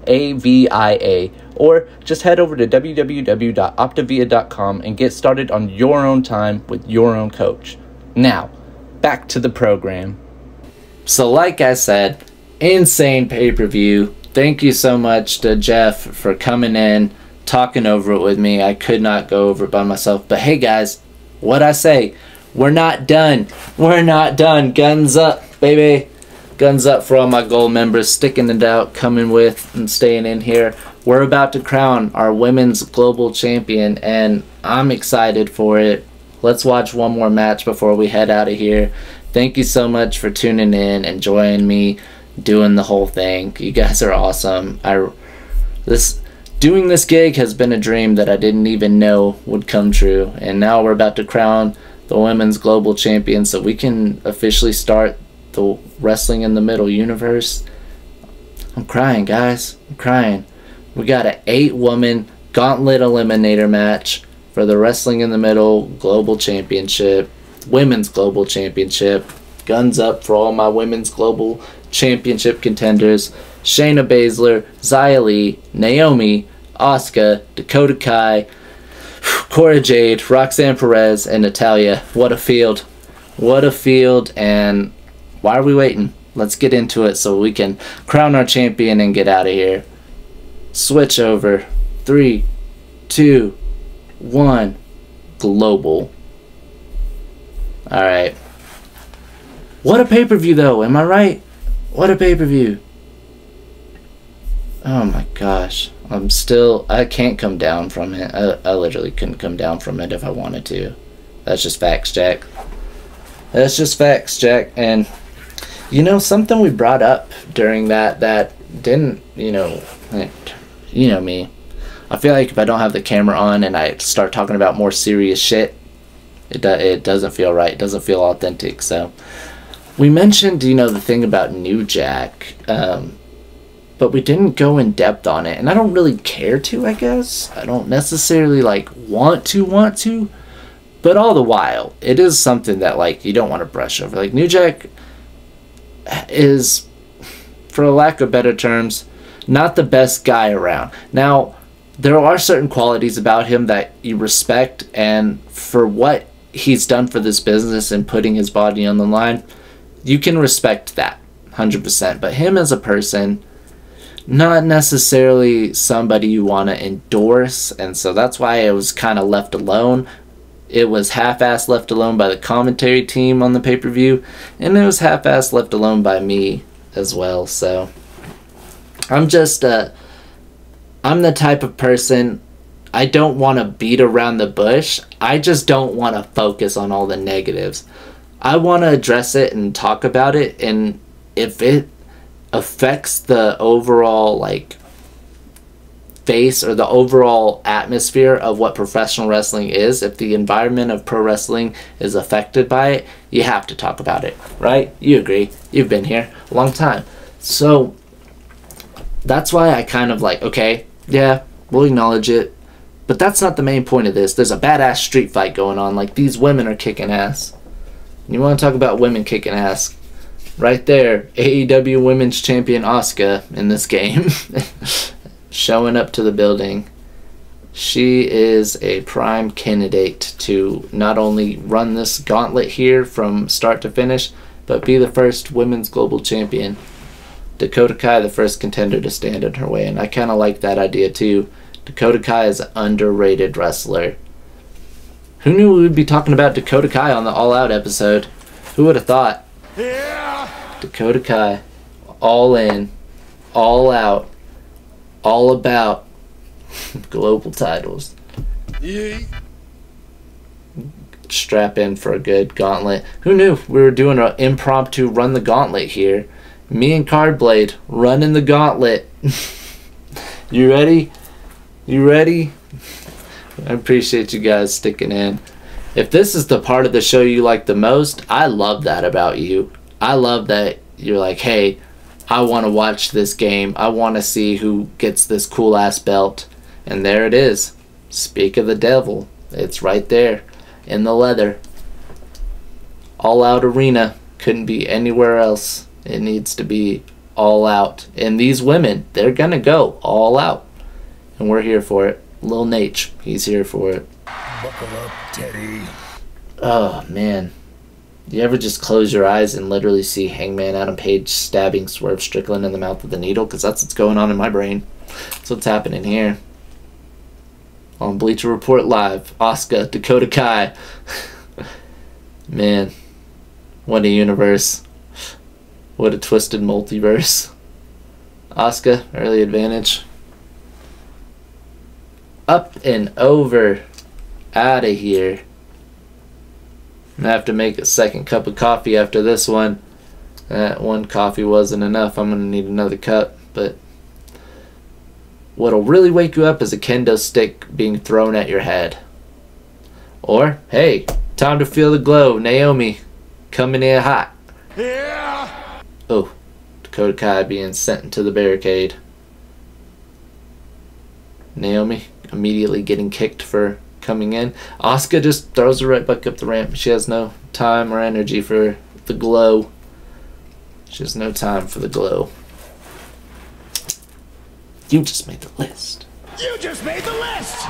Or just head over to www.optavia.com and get started on your own time with your own coach. Now, back to the program. So like I said, insane pay-per-view. Thank you so much to Jeff for coming in, talking over it with me. I could not go over it by myself. But hey guys, what'd I say? We're not done. We're not done. Guns up, baby. Guns up for all my gold members, sticking it out, coming with and staying in here. We're about to crown our women's global champion, and I'm excited for it. Let's watch one more match before we head out of here. Thank you so much for tuning in and joining me, doing the whole thing. You guys are awesome. Doing this gig has been a dream that I didn't even know would come true, and now we're about to crown the women's global champion so we can officially start the Wrestling in the Middle universe. I'm crying, guys. I'm crying. We got an 8-woman gauntlet eliminator match for the Wrestling in the Middle Global Championship, Women's Global Championship. Guns up for all my Women's Global Championship contenders. Shayna Baszler, Xia Li, Naomi, Asuka, Dakota Kai, Cora Jade, Roxanne Perez, and Natalya. What a field. What a field, and why are we waiting? Let's get into it so we can crown our champion and get out of here. Switch over. 3, 2, 1. Global. Alright. What a pay-per-view though, am I right? What a pay-per-view. Oh my gosh. I can't come down from it. I literally couldn't come down from it if I wanted to. That's just facts, Jack. That's just facts, Jack. And you know, something we brought up during that didn't, you know me. I feel like if I don't have the camera on and I start talking about more serious shit, it doesn't feel right. It doesn't feel authentic. So we mentioned, you know, the thing about New Jack, but we didn't go in depth on it, and I don't really care to, I guess. I don't necessarily like want to, But all the while, it is something that, like, you don't want to brush over. Like, New Jack is, for lack of better terms, not the best guy around. Now, there are certain qualities about him that you respect, and for what he's done for this business and putting his body on the line, you can respect that 100%. But him as a person, not necessarily somebody you want to endorse, and so that's why it was kind of left alone. It was half-assed left alone by the commentary team on the pay-per-view, and it was half-assed left alone by me as well. So I'm just I'm the type of person, I don't want to beat around the bush. I just don't want to focus on all the negatives. I want to address it and talk about it, and if it affects the overall, like, face or the overall atmosphere of what professional wrestling is, if the environment of pro wrestling is affected by it, you have to talk about it, right? You agree. You've been here a long time. So that's why I kind of like, okay, yeah, we'll acknowledge it, but that's not the main point of this. There's a badass street fight going on. Like, these women are kicking ass. You want to talk about women kicking ass? Right there, AEW Women's Champion Asuka in this game. Showing up to the building. She is a prime candidate to not only run this gauntlet here from start to finish, but be the first women's global champion. Dakota Kai, the first contender to stand in her way, and I kind of like that idea too. Dakota Kai is an underrated wrestler. Who knew we would be talking about Dakota Kai on the All Out episode? Who would have thought? Yeah. Dakota Kai, all in, all out, all about global titles. Yeah. Strap in for a good gauntlet. Who knew we were doing an impromptu run the gauntlet here? Me and CARDBLADE running the gauntlet. You ready? You ready? I appreciate you guys sticking in. If this is the part of the show you like the most, I love that about you. I love that you're like, hey, I want to watch this game. I want to see who gets this cool ass belt. And there it is. Speak of the devil. It's right there in the leather. All Out Arena. Couldn't be anywhere else. It needs to be all out. And these women, they're going to go all out. And we're here for it. Lil Nate, he's here for it. Buckle up, Teddy. Oh, man. You ever just close your eyes and literally see Hangman Adam Page stabbing Swerve Strickland in the mouth with a needle? Because that's what's going on in my brain. That's what's happening here. On Bleacher Report Live, Asuka, Dakota Kai. Man, what a universe. What a twisted multiverse. Asuka, early advantage. Up and over. Out of here. I'm gonna have to make a second cup of coffee after this one. That one coffee wasn't enough. I'm gonna need another cup. But what'll really wake you up is a kendo stick being thrown at your head. Or, hey, time to feel the glow. Naomi coming in hot. Yeah. Oh, Dakota Kai being sent into the barricade. Naomi immediately getting kicked for coming in. Asuka just throws her right back up the ramp. She has no time or energy for the glow. She has no time for the glow. You just made the list. You just made the list.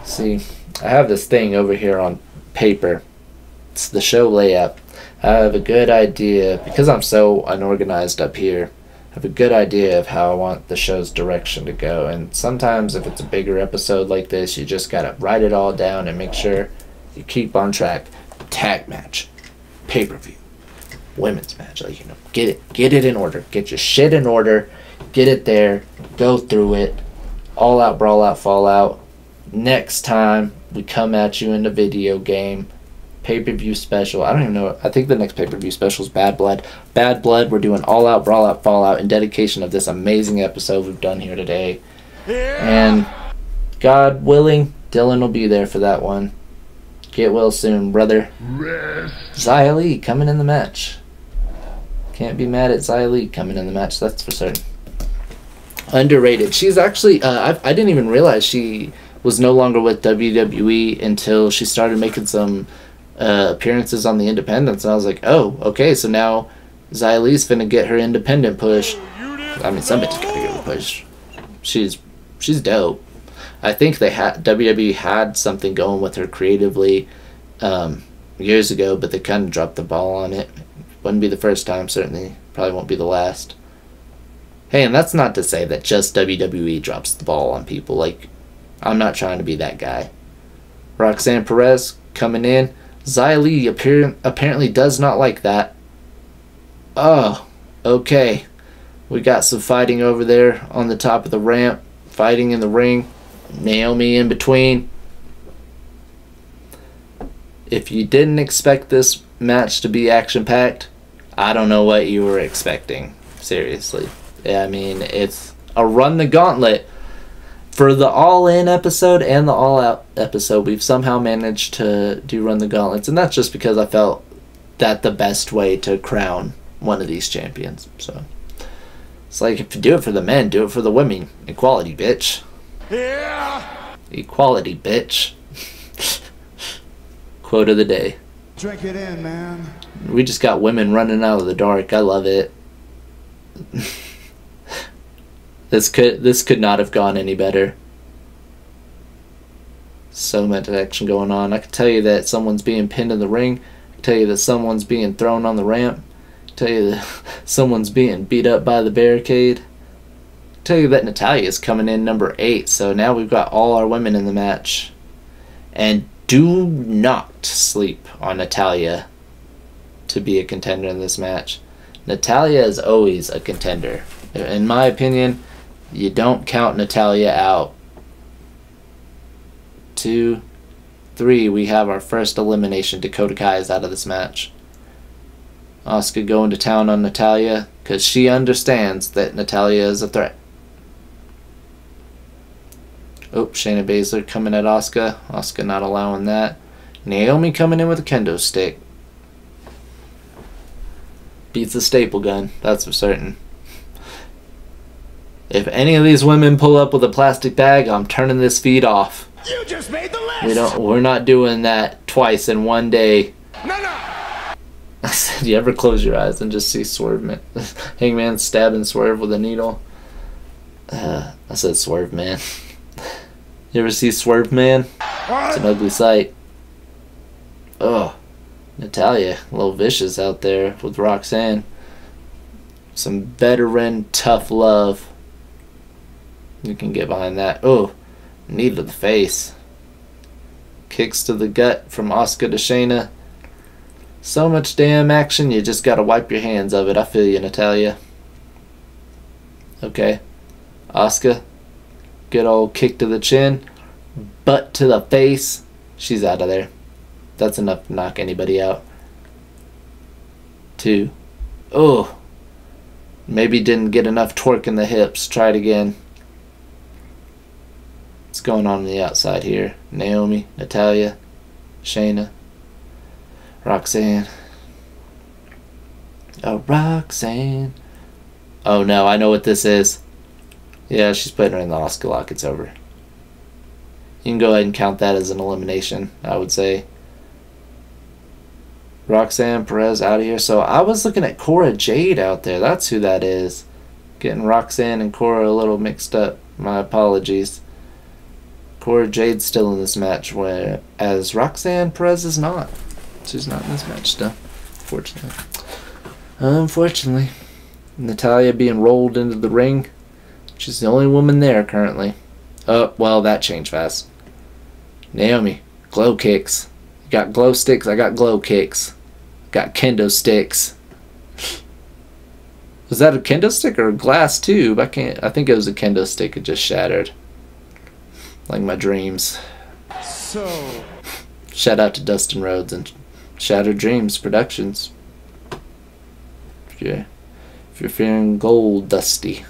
See, I have this thing over here on paper. It's the show layout. I have a good idea, because I'm so unorganized up here, I have a good idea of how I want the show's direction to go. And sometimes if it's a bigger episode like this, you just gotta write it all down and make sure you keep on track. Tag match, pay-per-view, women's match, like, you know, get it in order. Get your shit in order. Get it there. Go through it. All out, brawl out, fall out. Next time we come at you in the video game. Pay-per-view special. I don't even know. I think the next pay-per-view special is Bad Blood. Bad Blood, we're doing all out, brawl out, fall out in dedication of this amazing episode we've done here today. Yeah. And God willing, Dylan will be there for that one. Get well soon, brother. Rest. Xia Li coming in the match. Can't be mad at Xia Li coming in the match, that's for certain. Underrated. She's actually, I didn't even realize she was no longer with WWE until she started making some appearances on the independents, and I was like, oh, okay, so now Xia Li's finna get her independent push. I mean, some bitch gotta get her push. She's dope. I think WWE had something going with her creatively years ago, but they kind of dropped the ball on it. Wouldn't be the first time, certainly. Probably won't be the last. Hey, and that's not to say that just WWE drops the ball on people. Like, I'm not trying to be that guy. Roxanne Perez coming in. Xia Li apparently does not like that. Oh, okay. We got some fighting over there on the top of the ramp. Fighting in the ring. Naomi in between. If you didn't expect this match to be action-packed, I don't know what you were expecting. Seriously. I mean, it's a run the gauntlet. For the All-In episode and the All-Out episode, we've somehow managed to do run the gauntlets, and that's just because I felt that the best way to crown one of these champions. So it's like, if you do it for the men, do it for the women. Equality, bitch. Yeah! Equality, bitch. Quote of the day. Drink it in, man. We just got women running out of the dark. I love it. This could not have gone any better. So much action going on. I can tell you that someone's being pinned in the ring. I can tell you that someone's being thrown on the ramp. I can tell you that someone's being beat up by the barricade. I can tell you that Natalya's coming in number 8. So now we've got all our women in the match. And do not sleep on Natalya to be a contender in this match. Natalya is always a contender. In my opinion, you don't count Natalya out. 2, 3, we have our first elimination. Dakota Kai is out of this match. Asuka going to town on Natalya because she understands that Natalya is a threat. Oh, Shayna Baszler coming at Asuka. Asuka not allowing that. Naomi coming in with a kendo stick. Beats the staple gun, that's for certain. If any of these women pull up with a plastic bag, I'm turning this feed off. You just made the list! We're not doing that twice in one day. No! I said, you ever close your eyes and just see Swerve Man, Hangman stabbing Swerve with a needle? I said Swerve Man. You ever see Swerve Man? It's an ugly sight. Ugh. Natalya, a little vicious out there with Roxanne. Some veteran tough love. You can get behind that. Oh, knee to the face. Kicks to the gut from Asuka to Shayna. So much damn action, you just gotta wipe your hands of it. I feel you, Natalya. Okay. Asuka. Good old kick to the chin. Butt to the face. She's out of there. That's enough to knock anybody out. 2. Oh. Maybe didn't get enough torque in the hips. Try it again. What's going on the outside here? Naomi, Natalya, Shayna, Roxanne. Oh, Roxanne. Oh no, I know what this is. Yeah, she's putting her in the Asuka lock. It's over. You can go ahead and count that as an elimination, I would say. Roxanne Perez out of here. So I was looking at Cora Jade out there. That's who that is. Getting Roxanne and Cora a little mixed up. My apologies. Cora Jade's still in this match, whereas Roxanne Perez is not. She's not in this match still, unfortunately. Natalya being rolled into the ring. She's the only woman there currently. Oh, well, that changed fast. Naomi, glow kicks. You got glow sticks, I got glow kicks. Got kendo sticks. Was that a kendo stick or a glass tube? I think it was a kendo stick. It just shattered. Like my dreams. So. Shout out to Dustin Rhodes and Shattered Dreams Productions. If you're feeling gold, Dusty.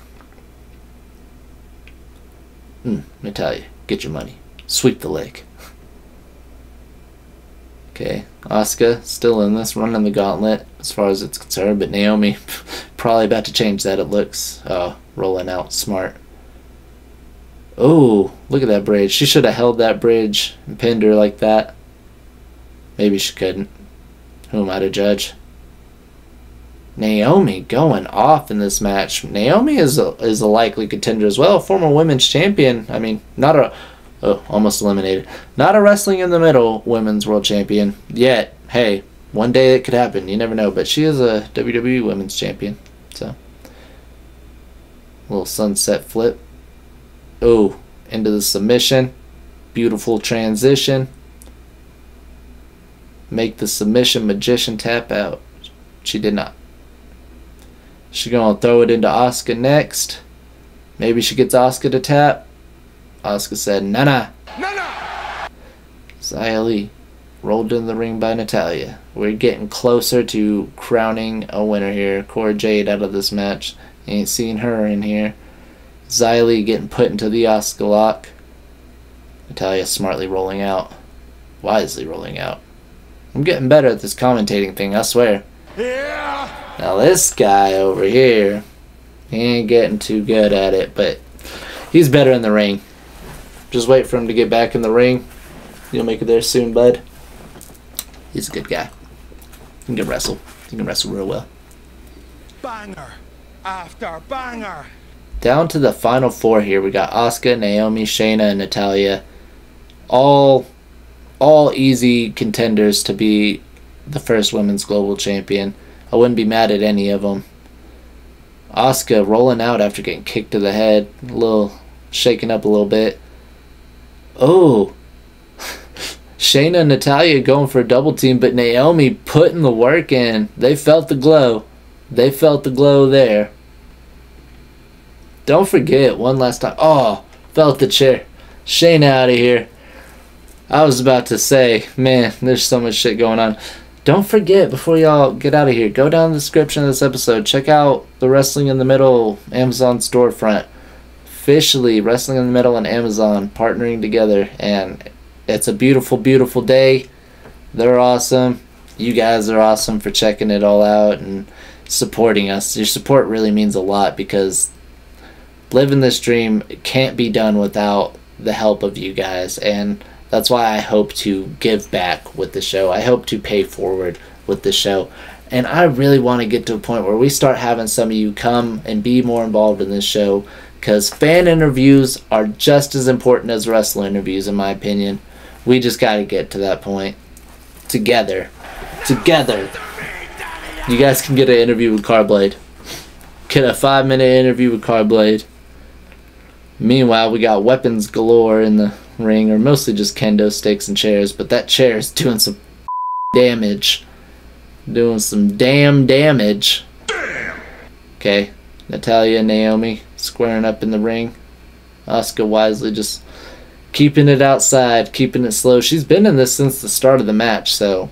Natalya, get your money. Sweep the leg. Okay, Asuka still in this, running the gauntlet as far as it's concerned, but Naomi probably about to change that, it looks. Oh, rolling out, smart. Oh, Look at that bridge. She should have held that bridge and pinned her like that. Maybe she couldn't. Who am I to judge? Naomi going off in this match. Naomi is a likely contender as well. Former women's champion. I mean, not a... Oh, almost eliminated. Not a Wrestling in the Middle women's world champion yet. Hey, one day it could happen. You never know. But she is a WWE women's champion. So, little sunset flip. Oh, into the submission. Beautiful transition. Make the submission magician tap out. She did not. She's going to throw it into Asuka next. Maybe she gets Asuka to tap. Asuka said, nah. Xia Li rolled in the ring by Natalya. We're getting closer to crowning a winner here. Cora Jade out of this match. Ain't seen her in here. Xia Li getting put into the Asuka lock. Natalya smartly rolling out. Wisely rolling out. I'm getting better at this commentating thing, I swear. Yeah. Now this guy over here, he ain't getting too good at it, but he's better in the ring. Just wait for him to get back in the ring. You'll make it there soon, bud. He's a good guy. He can wrestle. He can wrestle real well. Banger after banger. Down to the final four here. We got Asuka, Naomi, Shayna, and Natalya. All easy contenders to be the first women's global champion. I wouldn't be mad at any of them. Asuka rolling out after getting kicked to the head. A little shaken up a little bit. Oh. Shayna and Natalya going for a double team, but Naomi putting the work in. They felt the glow. They felt the glow there. Don't forget, one last time. Oh, felt the chair. Shayna out of here. I was about to say, man, there's so much shit going on. Don't forget, before y'all get out of here, go down the description of this episode. Check out the Wrestling in the Middle Amazon storefront. Officially, Wrestling in the Middle and Amazon partnering together. And it's a beautiful, beautiful day. They're awesome. You guys are awesome for checking it all out and supporting us. Your support really means a lot because living this dream can't be done without the help of you guys. And that's why I hope to give back with the show. I hope to pay forward with the show. And I really want to get to a point where we start having some of you come and be more involved in this show, because fan interviews are just as important as wrestler interviews, in my opinion. We just got to get to that point. Together. Together. You guys can get an interview with CARDBLADE. Get a 5-minute interview with CARDBLADE. Meanwhile, we got weapons galore in the ring, or mostly just kendo sticks and chairs, but that chair is doing some damage. Doing some damn damage. Okay, Natalya and Naomi squaring up in the ring. Asuka wisely just keeping it outside, keeping it slow. She's been in this since the start of the match, so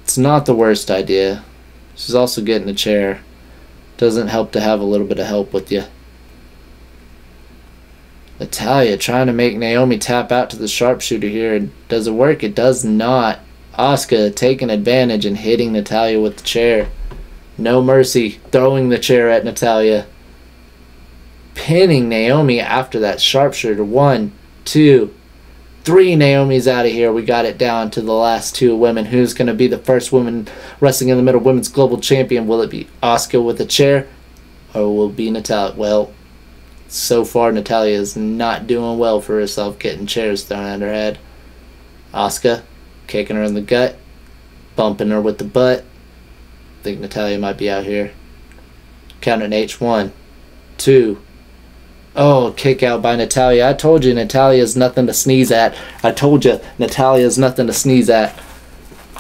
it's not the worst idea. She's also getting a chair. Doesn't help to have a little bit of help with you. Natalya trying to make Naomi tap out to the sharpshooter here. Does it work? It does not. Asuka taking advantage and hitting Natalya with the chair. No mercy. Throwing the chair at Natalya. Pinning Naomi after that sharpshooter. 1, 2, 3. Naomi's out of here. We got it down to the last 2 women. Who's going to be the first woman Wrestling in the Middle women's global champion? Will it be Asuka with a chair? Or will it be Natalya? Well, so far, Natalya is not doing well for herself, getting chairs thrown at her head. Asuka kicking her in the gut, bumping her with the butt. I think Natalya might be out here. Counting H. 1, 2. Oh, kick out by Natalya. I told you Natalya is nothing to sneeze at. I told you Natalya is nothing to sneeze at.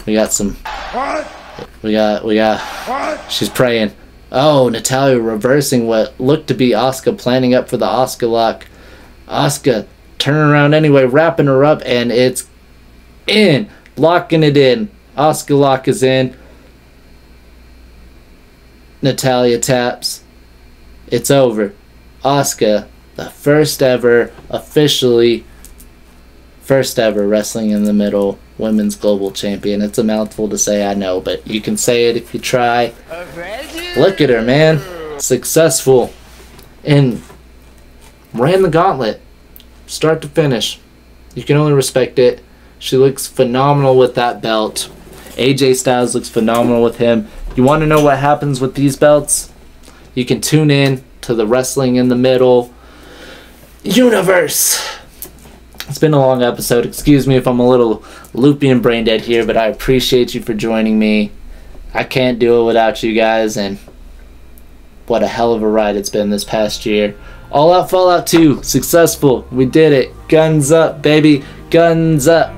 We got some. What? We got. What? She's praying. Oh, Natalya reversing what looked to be Asuka, planning up for the Asuka lock. Asuka turning around anyway, wrapping her up, and it's in. Locking it in. Asuka lock is in. Natalya taps. It's over. Asuka, the first ever Wrestling in the Middle women's global champion. It's a mouthful to say, I know, but you can say it if you try. Look at her, man. Successful. And ran the gauntlet. start to finish. You can only respect it. She looks phenomenal with that belt. AJ Styles looks phenomenal with him. You want to know what happens with these belts? You can tune in to the Wrestling in the Middle universe. It's been a long episode. Excuse me if I'm a little loopy and brain dead here, but I appreciate you for joining me. I can't do it without you guys, and what a hell of a ride it's been this past year. All Out Fallout 2, successful. We did it. Guns up, baby. Guns up.